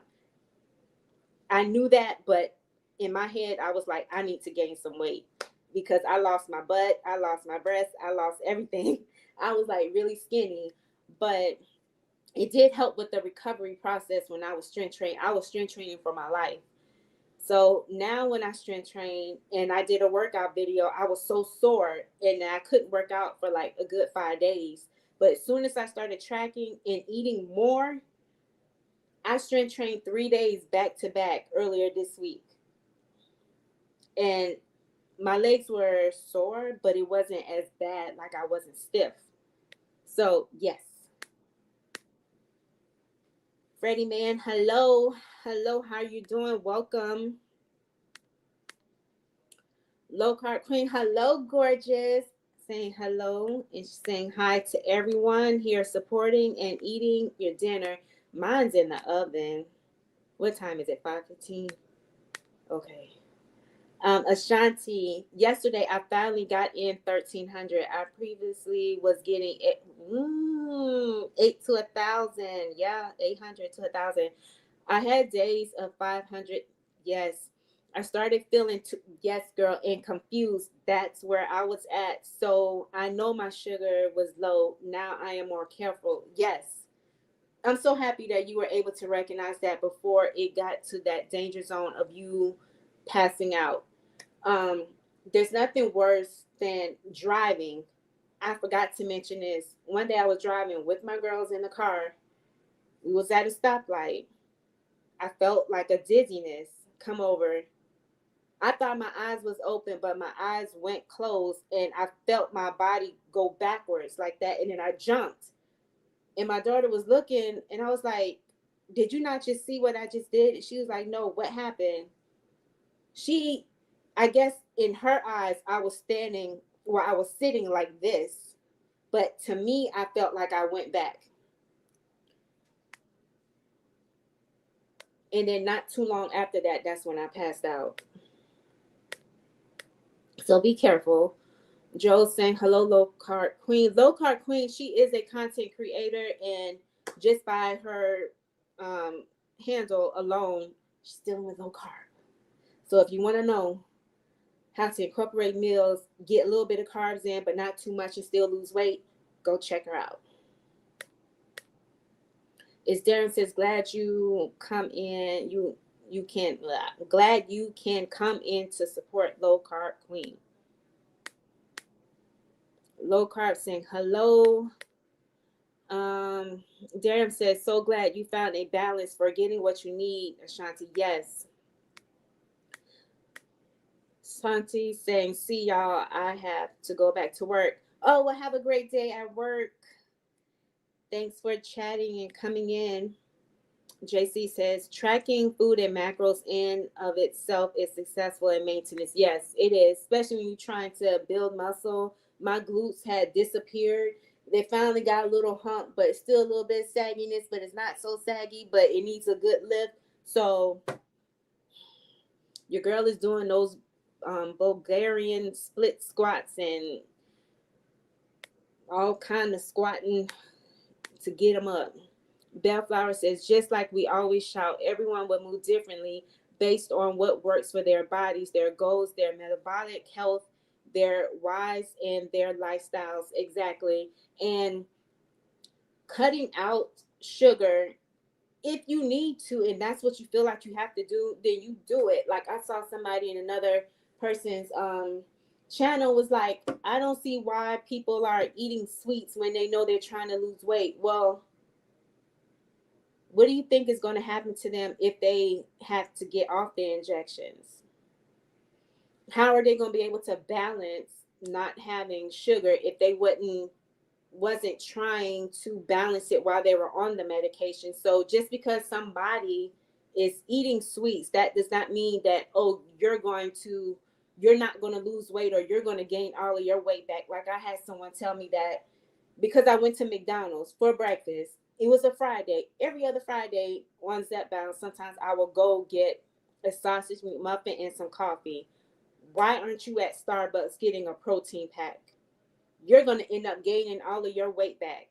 [SPEAKER 1] I knew that, but in my head, I was like, I need to gain some weight, because I lost my butt, I lost my breasts, I lost everything. I was like really skinny, but it did help with the recovery process. When I was strength training, I was strength training for my life. So now when I strength train and I did a workout video, I was so sore and I couldn't work out for like a good 5 days. But as soon as I started tracking and eating more, I strength trained 3 days back to back earlier this week. And my legs were sore, but it wasn't as bad. Like, I wasn't stiff. So yes. Freddie Man, hello. Hello, how you doing? Welcome. Low Carb Queen, hello, gorgeous. Saying hello and saying hi to everyone here supporting and eating your dinner. Mine's in the oven. What time is it? 5:15? Okay. Ashanti, yesterday I finally got in 1,300. I previously was getting 8 to 1,000. Yeah, 800 to 1,000. I had days of 500. Yes. I started feeling, yes, girl, and confused. That's where I was at. So I know my sugar was low. Now I am more careful. Yes. I'm so happy that you were able to recognize that before it got to that danger zone of you passing out. Um, there's nothing worse than driving. I forgot to mention this. One day I was driving with my girls in the car. We was at a stoplight. I felt like a dizziness come over. I thought my eyes was open, but my eyes went closed, and I felt my body go backwards like that. And then I jumped. And my daughter was looking, and I was like, did you not just see what I just did? And she was like, no, what happened? I guess in her eyes, I was standing, or I was sitting like this. But to me, I felt like I went back. And then not too long after that, that's when I passed out. So be careful. Joe's saying, hello, Low Carb Queen. Low Carb Queen, she is a content creator, and just by her handle alone, she's dealing with low carb. So if you want to know how to incorporate meals, get a little bit of carbs in, but not too much, and still lose weight, go check her out. It's Darren says, glad you come in. Glad you can come in to support Low Carb Queen. Low Carb saying hello. Darren says, so glad you found a balance for getting what you need, Ashanti. Yes. Ashanti saying, see y'all, I have to go back to work. Oh, well, have a great day at work. Thanks for chatting and coming in. JC says tracking food and macros in of itself is successful in maintenance. Yes, it is, especially when you're trying to build muscle. My glutes had disappeared. They finally got a little hump, but it's still a little bit of sagginess, but it's not so saggy, but it needs a good lift. So your girl is doing those Bulgarian split squats and all kind of squatting to get them up. Bellflower says, just like we always shout, everyone will move differently based on what works for their bodies, their goals, their metabolic health, their whys, and their lifestyles. Exactly. And cutting out sugar, if you need to, and that's what you feel like you have to do, then you do it. Like I saw somebody in another person's channel was like, I don't see why people are eating sweets when they know they're trying to lose weight. Well, what do you think is going to happen to them if they have to get off their injections? How are they going to be able to balance not having sugar if they wasn't trying to balance it while they were on the medication? So just because somebody is eating sweets, that does not mean that, oh, you're not going to lose weight or you're going to gain all of your weight back. Like I had someone tell me that because I went to McDonald's for breakfast. It was a Friday. Every other Friday on Zepbound, sometimes I will go get a sausage McMuffin and some coffee. Why aren't you at Starbucks getting a protein pack? You're going to end up gaining all of your weight back.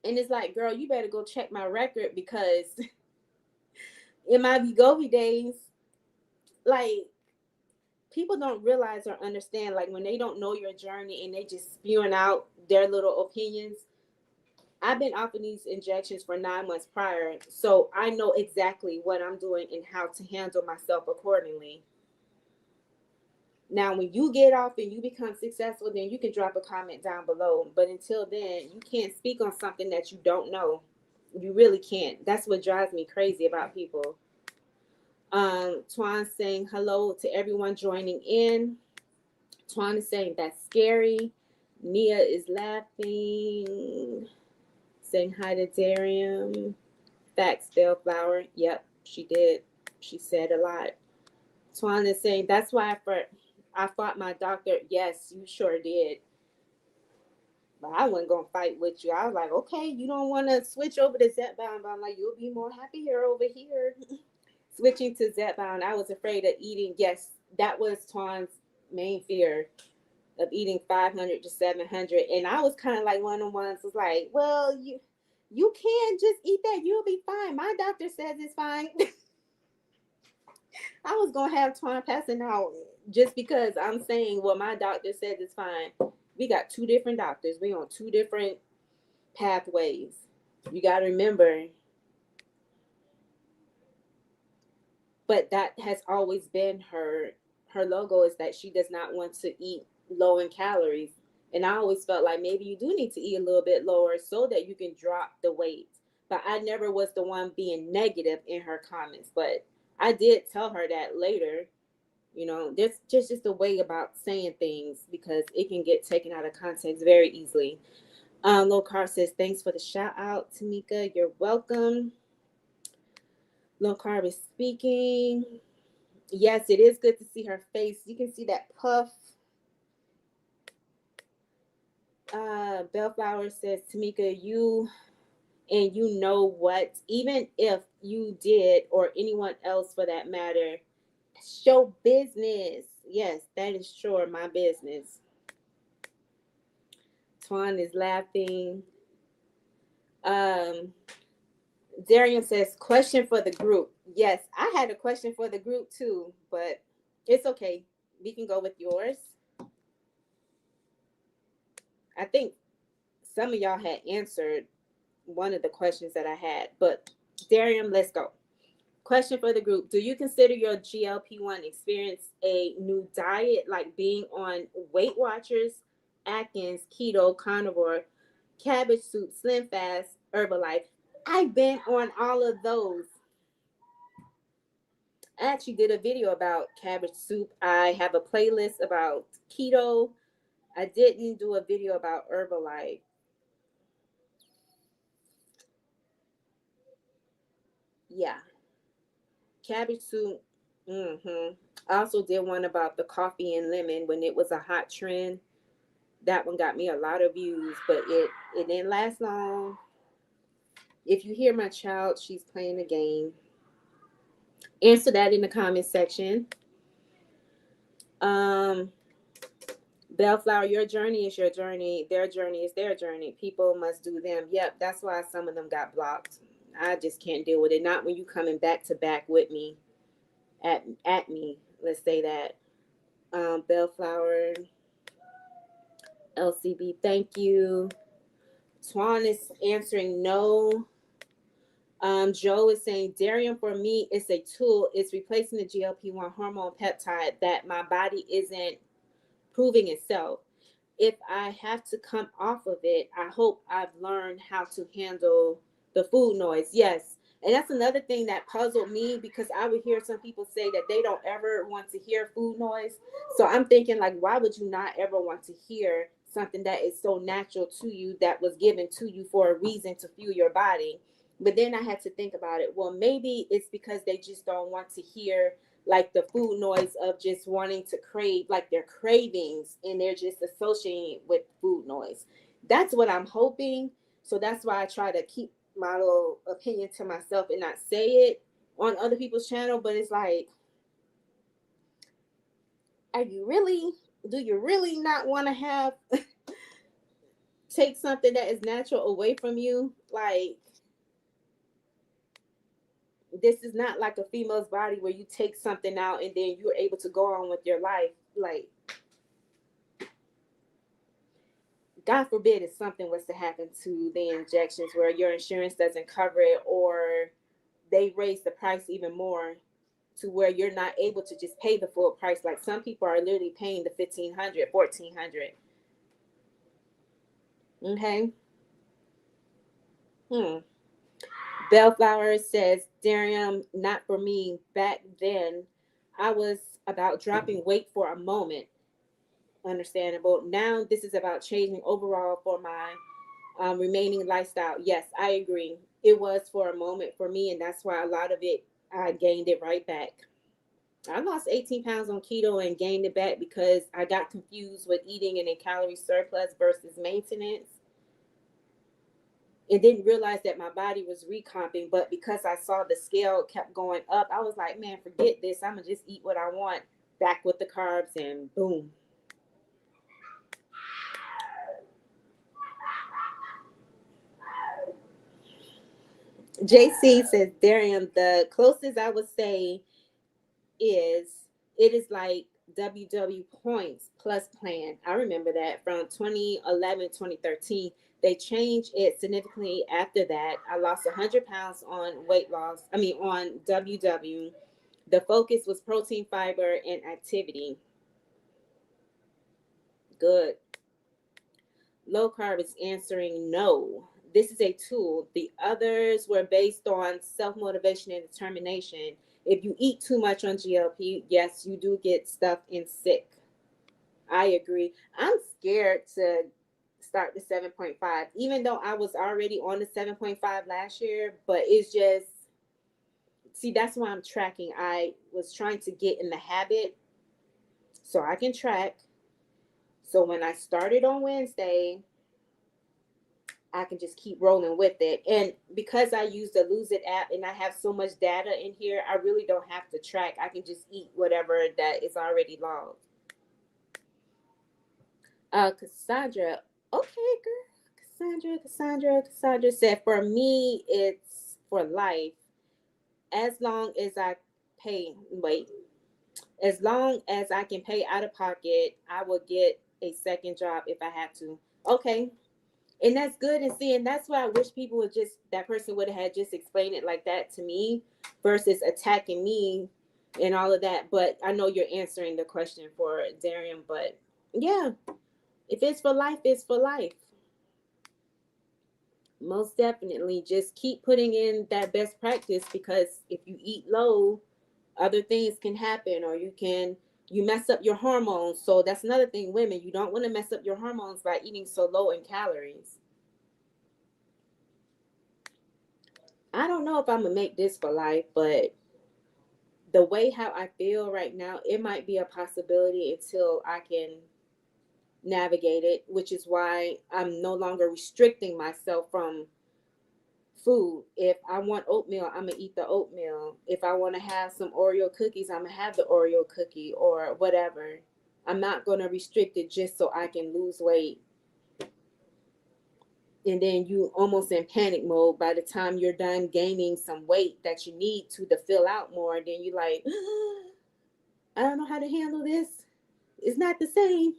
[SPEAKER 1] And it's like, girl, you better go check my record because in my Vegovy days, like, people don't realize or understand, like, when they don't know your journey and they just spewing out their little opinions. I've been offered these injections for 9 months prior, so I know exactly what I'm doing and how to handle myself accordingly. Now, when you get off and you become successful, then you can drop a comment down below. But until then, you can't speak on something that you don't know. You really can't. That's what drives me crazy about people. Twan saying hello to everyone joining in. Twan is saying that's scary. Nia is laughing. Saying hi to Darium. Facts, Bellflower. Yep, she did. She said a lot. Twan is saying that's why I fought my doctor. Yes, you sure did. But I wasn't gonna fight with you. I was like, okay, you don't want to switch over to Zepbound, but I'm like, you'll be more happier over here. Switching to Zepbound, I was afraid of eating. Yes, that was Twan's main fear of eating 500 to 700, and I was kind of like one of the ones was like, well, you can just eat that, you'll be fine. My doctor says it's fine. I was gonna have Twan passing out just because I'm saying, well, my doctor says it's fine. We got two different doctors. We on two different pathways. You got to remember, but that has always been her logo is that she does not want to eat low in calories. And I always felt like maybe you do need to eat a little bit lower so that you can drop the weight. But I never was the one being negative in her comments. But I did tell her that later. There's just a way about saying things because it can get taken out of context very easily. Low Carb says, thanks for the shout out, Tamika. You're welcome. Low Carb is speaking. Yes, it is good to see her face. You can see that puff. Bellflower says, Tamika, you know what? Even if you did, or anyone else for that matter, show business. Yes, that is sure my business. Twan is laughing. Darian says, question for the group. Yes, I had a question for the group too, but it's okay. We can go with yours. I think some of y'all had answered one of the questions that I had, but Darian, let's go. Question for the group. Do you consider your GLP-1 experience a new diet, like being on Weight Watchers, Atkins, keto, carnivore, cabbage soup, slim fast, Herbalife? I've been on all of those. I actually did a video about cabbage soup. I have a playlist about keto. I didn't do a video about Herbalife. Yeah, cabbage soup. Mm-hmm. I also did one about the coffee and lemon when it was a hot trend. That one got me a lot of views, but it didn't last long. If you hear my child, she's playing a game. Answer that in the comment section. Um, Bellflower, your journey is your journey. Their journey is their journey. People must do them. Yep, that's why some of them got blocked. I just can't deal with it. Not when you coming back to back with me at me. Let's say that. Bellflower, LCB, thank you. Swan is answering no. Joe is saying Darium for me is a tool. It's replacing the GLP-1 hormone peptide that my body isn't proving itself. If I have to come off of it, I hope I've learned how to handle the food noise. Yes. And that's another thing that puzzled me because I would hear some people say that they don't ever want to hear food noise. So I'm thinking, like, why would you not ever want to hear something that is so natural to you, that was given to you for a reason to fuel your body? But then I had to think about it. Well, maybe it's because they just don't want to hear like the food noise of just wanting to crave, like their cravings, and they're just associating with food noise. That's what I'm hoping. So that's why I try to keep my little opinion to myself and not say it on other people's channel. But it's like, are you really, do you really not want to have take something that is natural away from you? Like, this is not like a female's body where you take something out and then you're able to go on with your life. Like, God forbid if something was to happen to the injections where your insurance doesn't cover it, or they raise the price even more to where you're not able to just pay the full price. Like some people are literally paying the 1,500, 1,400. Okay. Hmm. Bellflower says, Darium, not for me. Back then, I was about dropping weight for a moment. Understandable. Now, this is about changing overall for my remaining lifestyle. Yes, I agree. It was for a moment for me, and that's why a lot of it, I gained it right back. I lost 18 pounds on keto and gained it back because I got confused with eating in a calorie surplus versus maintenance, and didn't realize that my body was recomping. But because I saw the scale kept going up, I was like, man, forget this. I'm going to just eat what I want, back with the carbs, and boom. JC says, Darian, the closest I would say is, it is like WW points plus plan. I remember that from 2011, 2013. They changed it significantly after that. I lost 100 pounds on weight loss. I mean, on WW. The focus was protein, fiber, and activity. Good. Low carb is answering no. This is a tool. The others were based on self motivation and determination. If you eat too much on GLP, yes, you do get stuff in sick. I agree. I'm scared to start the 7.5, even though I was already on the 7.5 last year. But it's just, see, that's why I'm tracking. I was trying to get in the habit so I can track. So when I started on Wednesday, I can just keep rolling with it. And because I use the Lose It app and I have so much data in here, I really don't have to track. I can just eat whatever that is already logged. Cassandra, okay, girl. Cassandra said, for me, it's for life. As long as I pay, wait, as long as I can pay out of pocket, I will get a second job if I have to. Okay. And that's good. And see, and that's why I wish people would just, that person would have had just explained it like that to me versus attacking me and all of that. But I know you're answering the question for Darian. But yeah, if it's for life, it's for life. Most definitely. Just keep putting in that best practice, because if you eat low, other things can happen, or you mess up your hormones. So that's another thing, women, you don't want to mess up your hormones by eating so low in calories. I don't know if I'm gonna make this for life, but the way how I feel right now, it might be a possibility until I can navigate it, which is why I'm no longer restricting myself from food. If I want oatmeal, I'm gonna eat the oatmeal. If I want to have some Oreo cookies, I'm gonna have the Oreo cookie or whatever. I'm not gonna restrict it just so I can lose weight. And then you almost in panic mode by the time you're done gaining some weight that you need to fill out more. Then you like, I don't know how to handle this. It's not the same.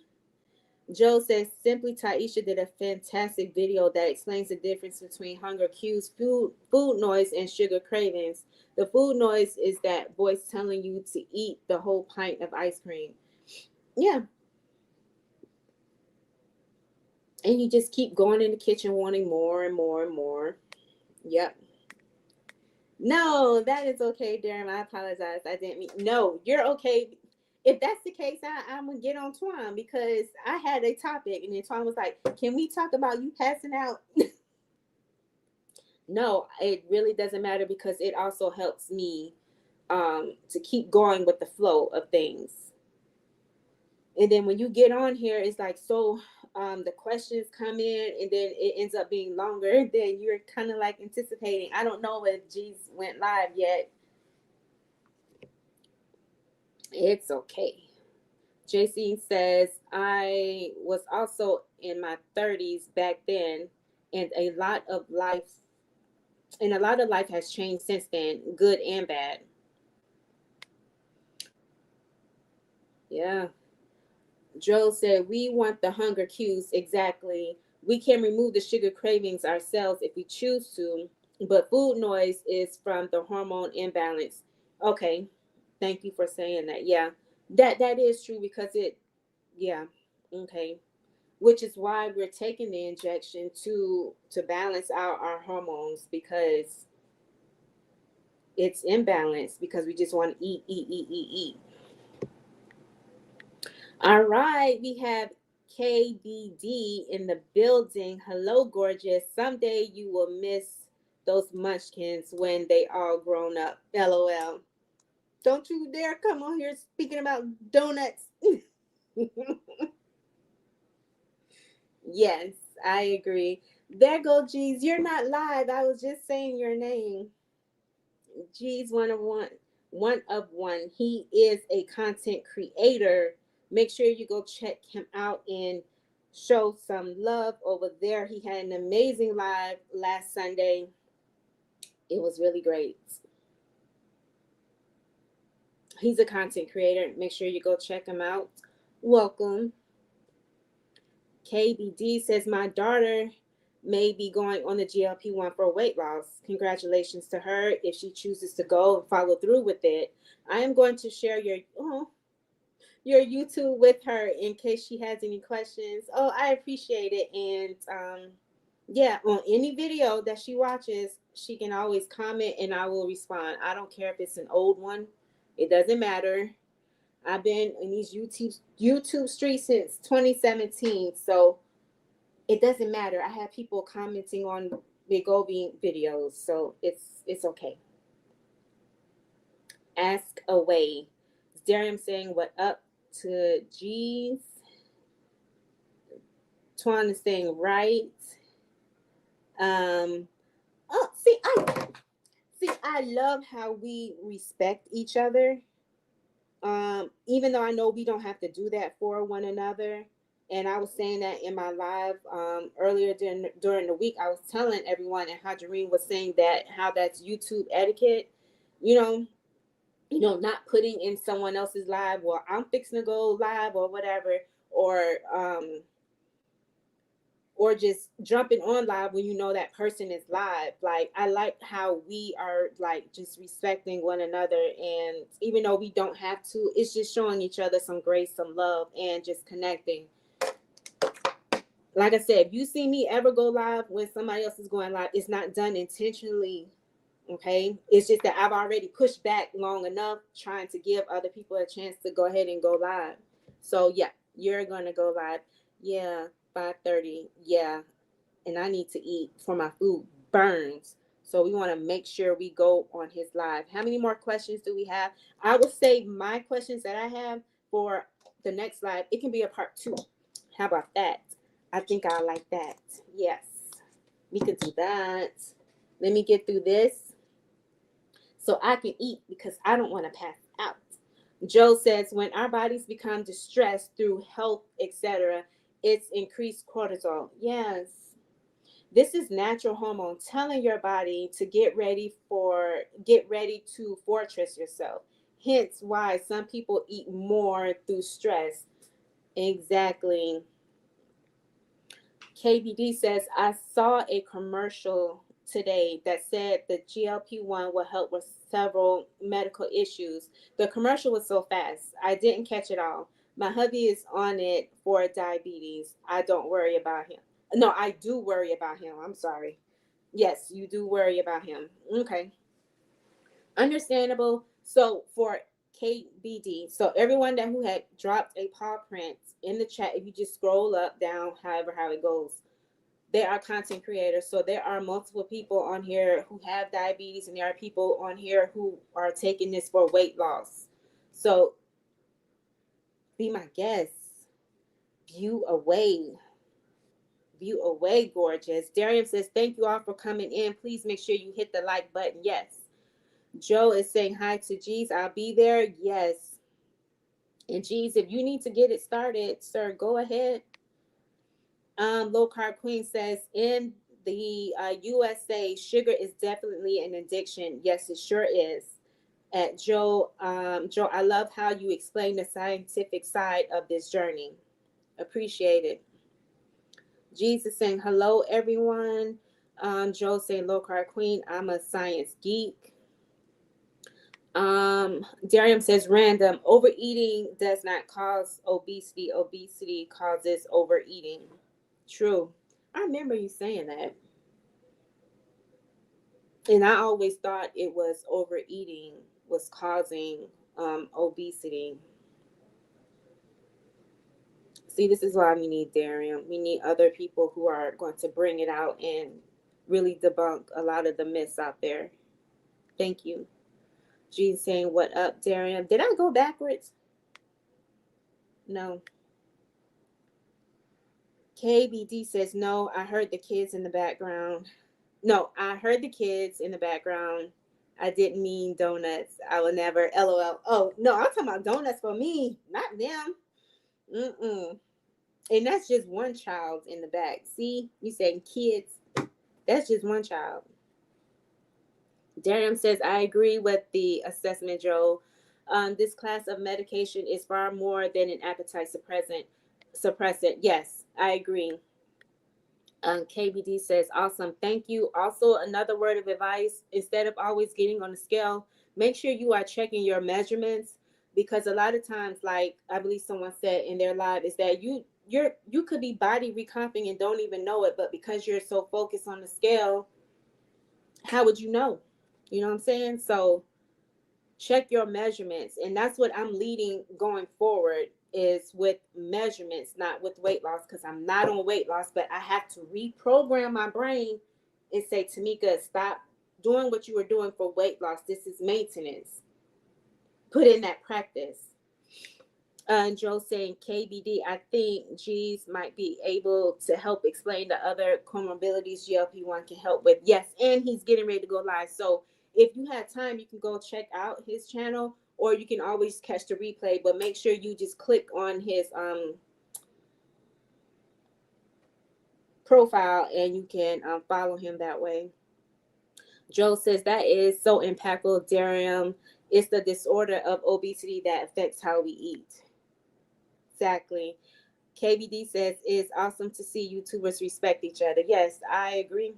[SPEAKER 1] Joe says simply Taisha did a fantastic video that explains the difference between hunger cues, food noise, and sugar cravings. The food noise is that voice telling you to eat the whole pint of ice cream. Yeah. And you just keep going in the kitchen wanting more and more and more. Yep. No, that is okay, Darren. I apologize. I didn't mean. No, you're okay. If that's the case, I'm gonna get on Twan because I had a topic and then Twan was like, "Can we talk about you passing out?" No, it really doesn't matter because it also helps me to keep going with the flow of things. And then when you get on here, it's like so. The questions come in, and then it ends up being longer. Then you're kind of like anticipating. I don't know if G's went live yet. It's okay. JC says, I was also in my 30s back then, and a lot of life has changed since then, good and bad. Yeah. Joe said, we want the hunger cues exactly. We can remove the sugar cravings ourselves if we choose to, but food noise is from the hormone imbalance. Okay. Thank you for saying that. Yeah. That is true because yeah. Okay. Which is why we're taking the injection to balance out our hormones because it's imbalanced because we just want to eat, eat, eat, eat, eat. All right, we have KBD in the building. Hello, gorgeous. Someday you will miss those munchkins when they all grown up. LOL. Don't you dare come on here speaking about donuts. Yes, I agree. There go G's. You're not live. I was just saying your name. G's one of one. He is a content creator. Make sure you go check him out and show some love over there. He had an amazing live last Sunday. It was really great. He's a content creator. Make sure you go check him out. Welcome. KBD says, my daughter may be going on the GLP-1 for weight loss. Congratulations to her if she chooses to go and follow through with it. I am going to share your YouTube with her in case she has any questions. Oh, I appreciate it. And yeah, on any video that she watches, she can always comment and I will respond. I don't care if it's an old one. It doesn't matter. I've been in these YouTube streets since 2017, so it doesn't matter. I have people commenting on Bigobi videos, so it's okay. Ask away. Darium saying what up to G's. Twan is saying right. Oh, I love how we respect each other. Even though I know we don't have to do that for one another. And I was saying that in my live earlier during the week. I was telling everyone, and Hadjareen was saying that how that's YouTube etiquette. You know, not putting in someone else's live. Well, I'm fixing to go live or whatever, or just jumping on live when you know that person is live. Like, I like how we are like just respecting one another, and even though we don't have to, it's just showing each other some grace, some love, and just connecting. Like I said, if you see me ever go live when somebody else is going live, it's not done intentionally. Okay, it's just that I've already pushed back long enough trying to give other people a chance to go ahead and go live. So yeah, you're gonna go live. Yeah, 5:30. Yeah, and I need to eat for my food burns. So we want to make sure we go on his live. How many more questions do we have? I will save my questions that I have for the next live. It can be a part 2. How about that? I think I like that. Yes, we could do that. Let me get through this so I can eat because I don't want to pass out. Joe says, when our bodies become distressed through health, etc., it's increased cortisol. Yes. This is natural hormone telling your body to get ready to fortress yourself. Hence why some people eat more through stress. Exactly. KBD says, I saw a commercial today that said the GLP-1 will help with several medical issues. The commercial was so fast, I didn't catch it all. My hubby is on it for diabetes. I don't worry about him. No, I do worry about him. I'm sorry. Yes, you do worry about him. Okay. Understandable. So for KBD, so everyone that who had dropped a paw print in the chat, if you just scroll up, down, however how it goes, they are content creators. So there are multiple people on here who have diabetes, and there are people on here who are taking this for weight loss. So be my guest. View away. View away, gorgeous. Darian says, thank you all for coming in. Please make sure you hit the like button. Yes. Joe is saying hi to G's. I'll be there. Yes. And G's, if you need to get it started, sir, go ahead. Low Carb Queen says, in the USA, sugar is definitely an addiction. Yes, it sure is. At Joe, Joe, I love how you explain the scientific side of this journey. Appreciate it. Jesus saying hello, everyone. Joe saying Low Carb Queen, I'm a science geek. Darium says random. Overeating does not cause obesity. Obesity causes overeating. True. I remember you saying that. And I always thought it was overeating was causing obesity. See, this is why we need Darium. We need other people who are going to bring it out and really debunk a lot of the myths out there. Thank you. Gene saying, what up, Darium? Did I go backwards? No. KBD says, no, I heard the kids in the background. No, I heard the kids in the background. I didn't mean donuts. I will never, LOL. Oh, no, I'm talking about donuts for me, not them. Mm-mm. And that's just one child in the back. See, you saying kids. That's just one child. Darium says, I agree with the assessment, Joe. This class of medication is far more than an appetite suppressant. Yes, I agree. KBD says, awesome. Thank you. Also, another word of advice, instead of always getting on the scale, make sure you are checking your measurements, because a lot of times, like I believe someone said in their live, is that you could be body recomping and don't even know it, but because you're so focused on the scale, how would you know? You know what I'm saying? So check your measurements, and that's what I'm leading going forward, is with measurements, not with weight loss, because I'm not on weight loss, but I have to reprogram my brain and say, Tamika, stop doing what you were doing for weight loss. This is maintenance. Put in that practice. Joe saying, KBD, I think G's might be able to help explain the other comorbidities GLP-1 can help with. Yes, and he's getting ready to go live. So if you have time, you can go check out his channel, or you can always catch the replay. But make sure you just click on his profile, and you can follow him that way. Joe says, that is so impactful, Darium. It's the disorder of obesity that affects how we eat. Exactly. KBD says, it's awesome to see YouTubers respect each other. Yes, I agree.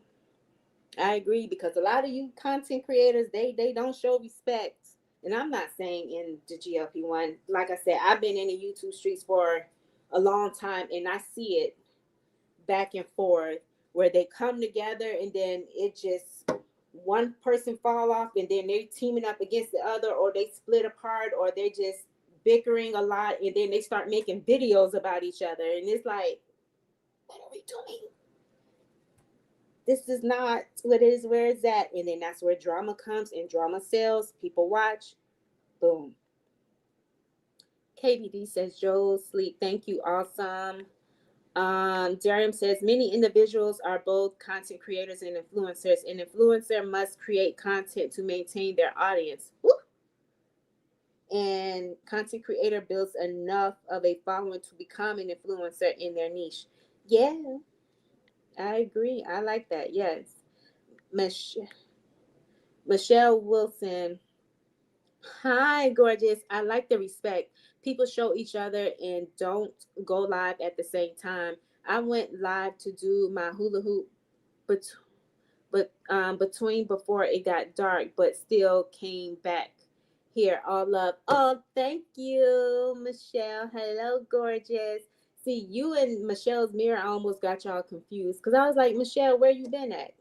[SPEAKER 1] I agree, because a lot of you content creators, they don't show respect. And I'm not saying in the GLP-1. Like I said, I've been in the YouTube streets for a long time, and I see it back and forth, where they come together and then it just one person fall off, and then they're teaming up against the other, or they split apart, or they just bickering a lot, and then they start making videos about each other, and it's like, what are we doing? this is not what it is, where it's at. And then that's where drama comes, and drama sells. People watch. Boom. KBD says, Joel, sleep. Thank you. Awesome. Darium says, many individuals are both content creators and influencers. An influencer must create content to maintain their audience. Woo! And content creator builds enough of a following to become an influencer in their niche. Yeah, I agree. I like that. Yes. Mich- Michelle Wilson. Hi, gorgeous. I like the respect. People show each other and don't go live at the same time. I went live to do my hula hoop, but between before it got dark, but still came back here. All love. Oh, thank you, Michelle. Hello, gorgeous. See, you and Michelle's mirror, I almost got y'all confused because I was like, Michelle, where you been at?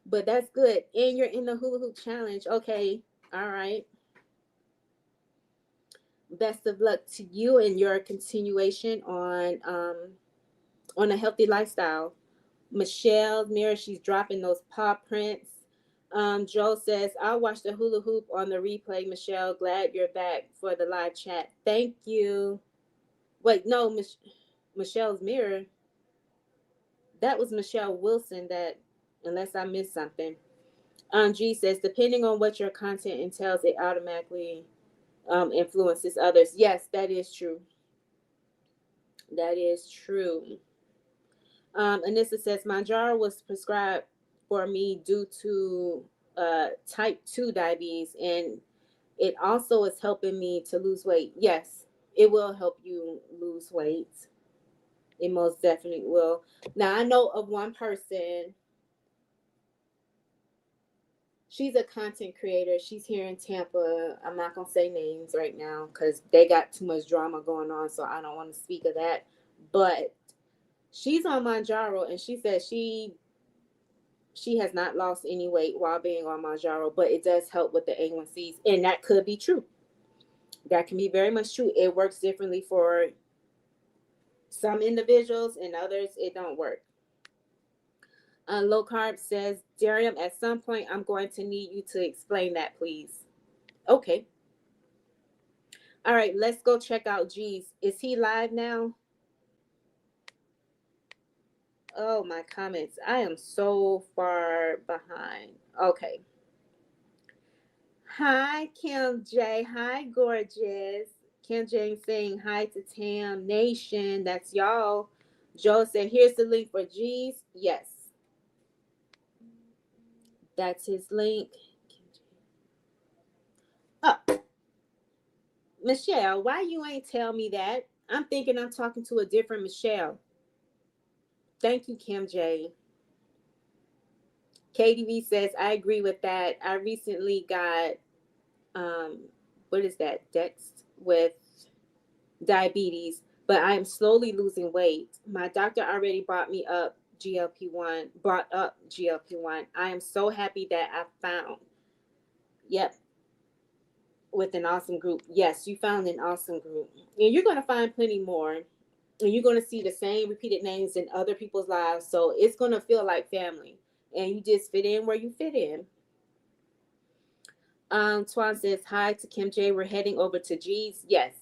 [SPEAKER 1] But that's good. And you're in the hula hoop challenge. Okay. All right. Best of luck to you and your continuation on a healthy lifestyle. Michelle Mira, she's dropping those paw prints. Joe says, I'll watch the hula hoop on the replay. Michelle, glad you're back for the live chat. Thank you. Wait, no, Michelle's mirror. That was Michelle Wilson. That, unless I missed something. G says, depending on what your content entails, it automatically influences others. Yes, that is true. That is true. Anissa says, Manjaro was prescribed for me due to type 2 diabetes, and it also is helping me to lose weight. Yes, it will help you lose weight. It most definitely will. Now, I know of one person. She's a content creator. She's here in Tampa. I'm not going to say names right now because they got too much drama going on, so I don't want to speak of that. But she's on Manjaro, and she said she has not lost any weight while being on Manjaro, but it does help with the A1Cs, and that could be true. That can be very much true. It works differently for some individuals, and others it don't work. Low carb says, Darium, at some point I'm going to need you to explain that, please. Okay. All right, let's go check out G's. Is he live now? Oh, my comments. I am so far behind. Okay. Hi, Kim J. Hi, gorgeous. Kim J saying hi to Tam Nation. That's y'all. Joe said, here's the link for G's. Yes. That's his link. Oh, Michelle, why you ain't tell me that? I'm thinking I'm talking to a different Michelle. Thank you, Kim J. KDV says, I agree with that. I recently got, what is that? Dex with diabetes, but I am slowly losing weight. My doctor already brought up GLP-1. I am so happy that I found, yep, with an awesome group. Yes, you found an awesome group. And you're going to find plenty more. And you're going to see the same repeated names in other people's lives. So it's going to feel like family. And you just fit in where you fit in. Twan says, hi to Kim J. We're heading over to G's. Yes.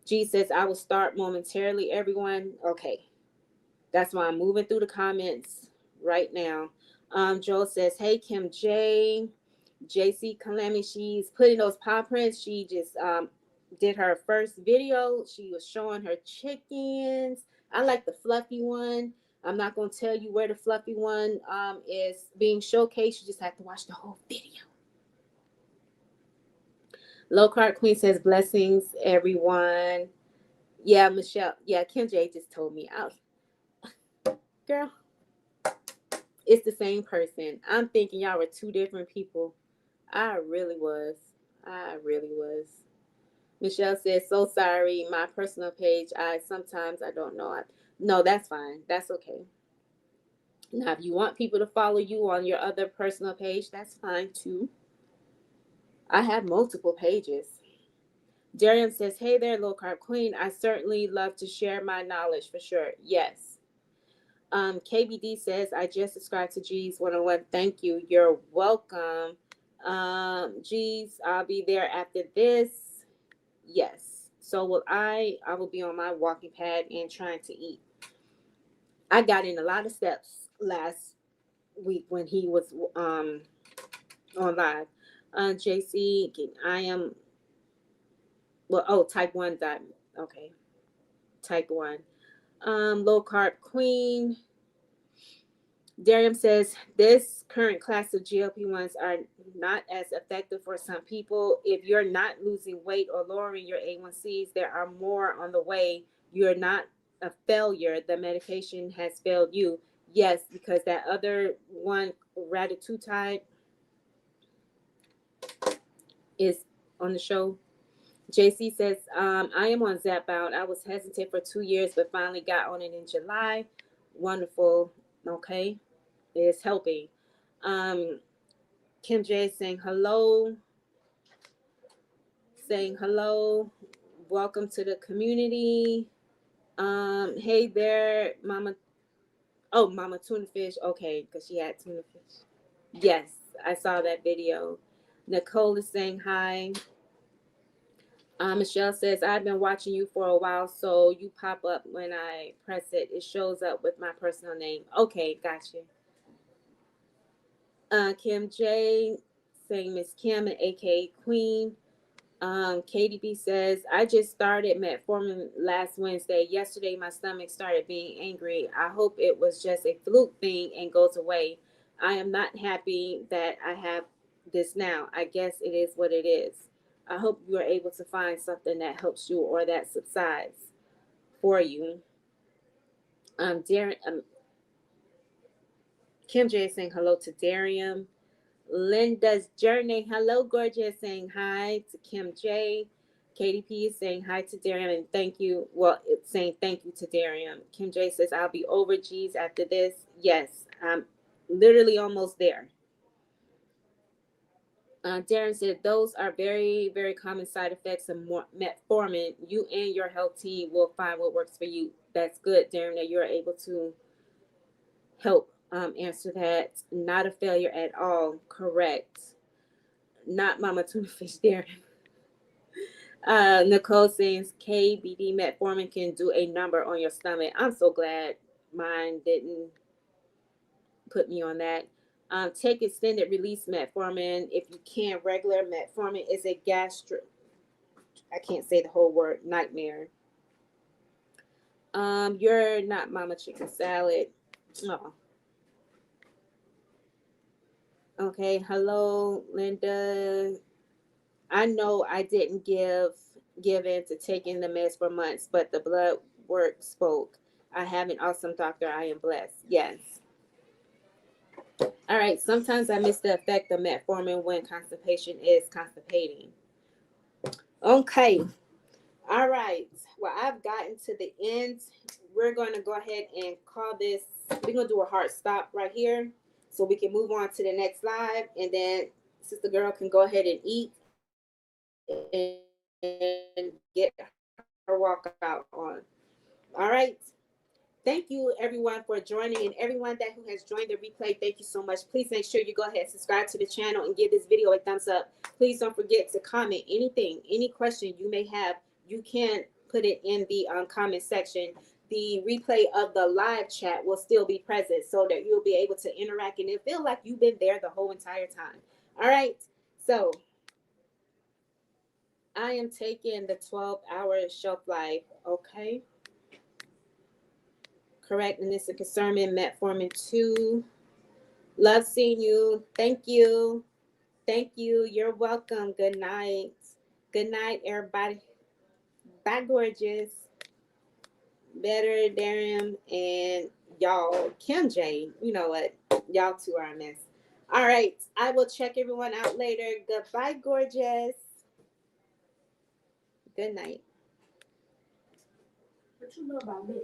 [SPEAKER 1] G says, I will start momentarily, everyone. Okay. That's why I'm moving through the comments right now. Joel says, hey, Kim J. JC Kalami, she's putting those paw prints. She just did her first video. She was showing her chickens. I like the fluffy one. I'm not going to tell you where the fluffy one is being showcased. You just have to watch the whole video. Low Carb Queen says, blessings, everyone. Yeah, Michelle. Yeah, Kim J just told me. Girl, it's the same person. I'm thinking y'all were two different people. I really was. I really was. Michelle says, so sorry. My personal page, sometimes I don't know. No, that's fine. That's okay. Now, if you want people to follow you on your other personal page, that's fine too. I have multiple pages. Darian says, hey there, low carb queen. I certainly love to share my knowledge for sure. Yes. KBD says, I just subscribed to G's 101. Thank you. You're welcome. G's, I'll be there after this. Yes. So will I. I will be on my walking pad and trying to eat. I got in a lot of steps last week when he was on live. JC, I am, well, oh, type 1 diabetes. Okay. Type 1. Low carb queen. Darium says this current class of GLP-1s are not as effective for some people. If you're not losing weight or lowering your A1Cs, there are more on the way. You're not a failure. The medication has failed you. Yes, because that other one, Ratatouille, is on the show. JC says, I am on Zepbound. I was hesitant for 2 years, but finally got on it in July. Wonderful. Okay. It's helping. Kim J saying hello. Welcome to the community. Hey there, Mama. Oh, Mama Tuna Fish. Okay, because she had tuna fish. Yes, I saw that video. Nicole is saying hi. Michelle says, I've been watching you for a while, so you pop up when I press it. It shows up with my personal name. Okay, gotcha. Kim J saying Miss Kim and aka Queen. KDB says, I just started metformin last Wednesday. Yesterday, my stomach started being angry. I hope it was just a fluke thing and goes away. I am not happy that I have this now. I guess it is what it is. I hope you are able to find something that helps you or that subsides for you. Darren, Kim J is saying hello to Darium. Linda's Journey. Hello, gorgeous. Saying hi to Kim J. KDP is saying hi to Darian and thank you. Well, it's saying thank you to Darian. Kim J says, I'll be over G's after this. Yes, I'm literally almost there. Darren said, those are very, very common side effects of metformin. You and your health team will find what works for you. That's good, Darren, that you're able to help answer that. Not a failure at all. Correct. Not Mama Tuna Fish, Darren. Nicole says KBD metformin can do a number on your stomach. I'm so glad mine didn't put me on that. Take extended release metformin if you can. Regular metformin is a I can't say the whole word, nightmare. You're not Mama Chicken Salad. Oh. Okay, hello, Linda. I know I didn't give in to taking the meds for months, but the blood work spoke. I have an awesome doctor. I am blessed. Yes. All right. Sometimes I miss the effect of metformin when constipation is constipating. Okay. All right. Well, I've gotten to the end. We're going to go ahead and call this. We're going to do a hard stop right here so we can move on to the next live. And then Sister Girl can go ahead and eat and get her walkout on. All right. Thank you, everyone, for joining, and everyone who has joined the replay. Thank you so much. Please make sure you go ahead and subscribe to the channel and give this video a thumbs up. Please don't forget to comment anything, any question you may have. You can put it in the comment section. The replay of the live chat will still be present so that you'll be able to interact and it feel like you've been there the whole entire time. All right. So I am taking the 12-hour shelf life. Okay. Correct, and it's a concernment metformin 2. Love seeing you. Thank you. Thank you. You're welcome. Good night. Good night, everybody. Bye, gorgeous. Better, Darren, and y'all. Kim J. You know what? Y'all two are a mess. All right. I will check everyone out later. Goodbye, gorgeous. Good night. What you know about me?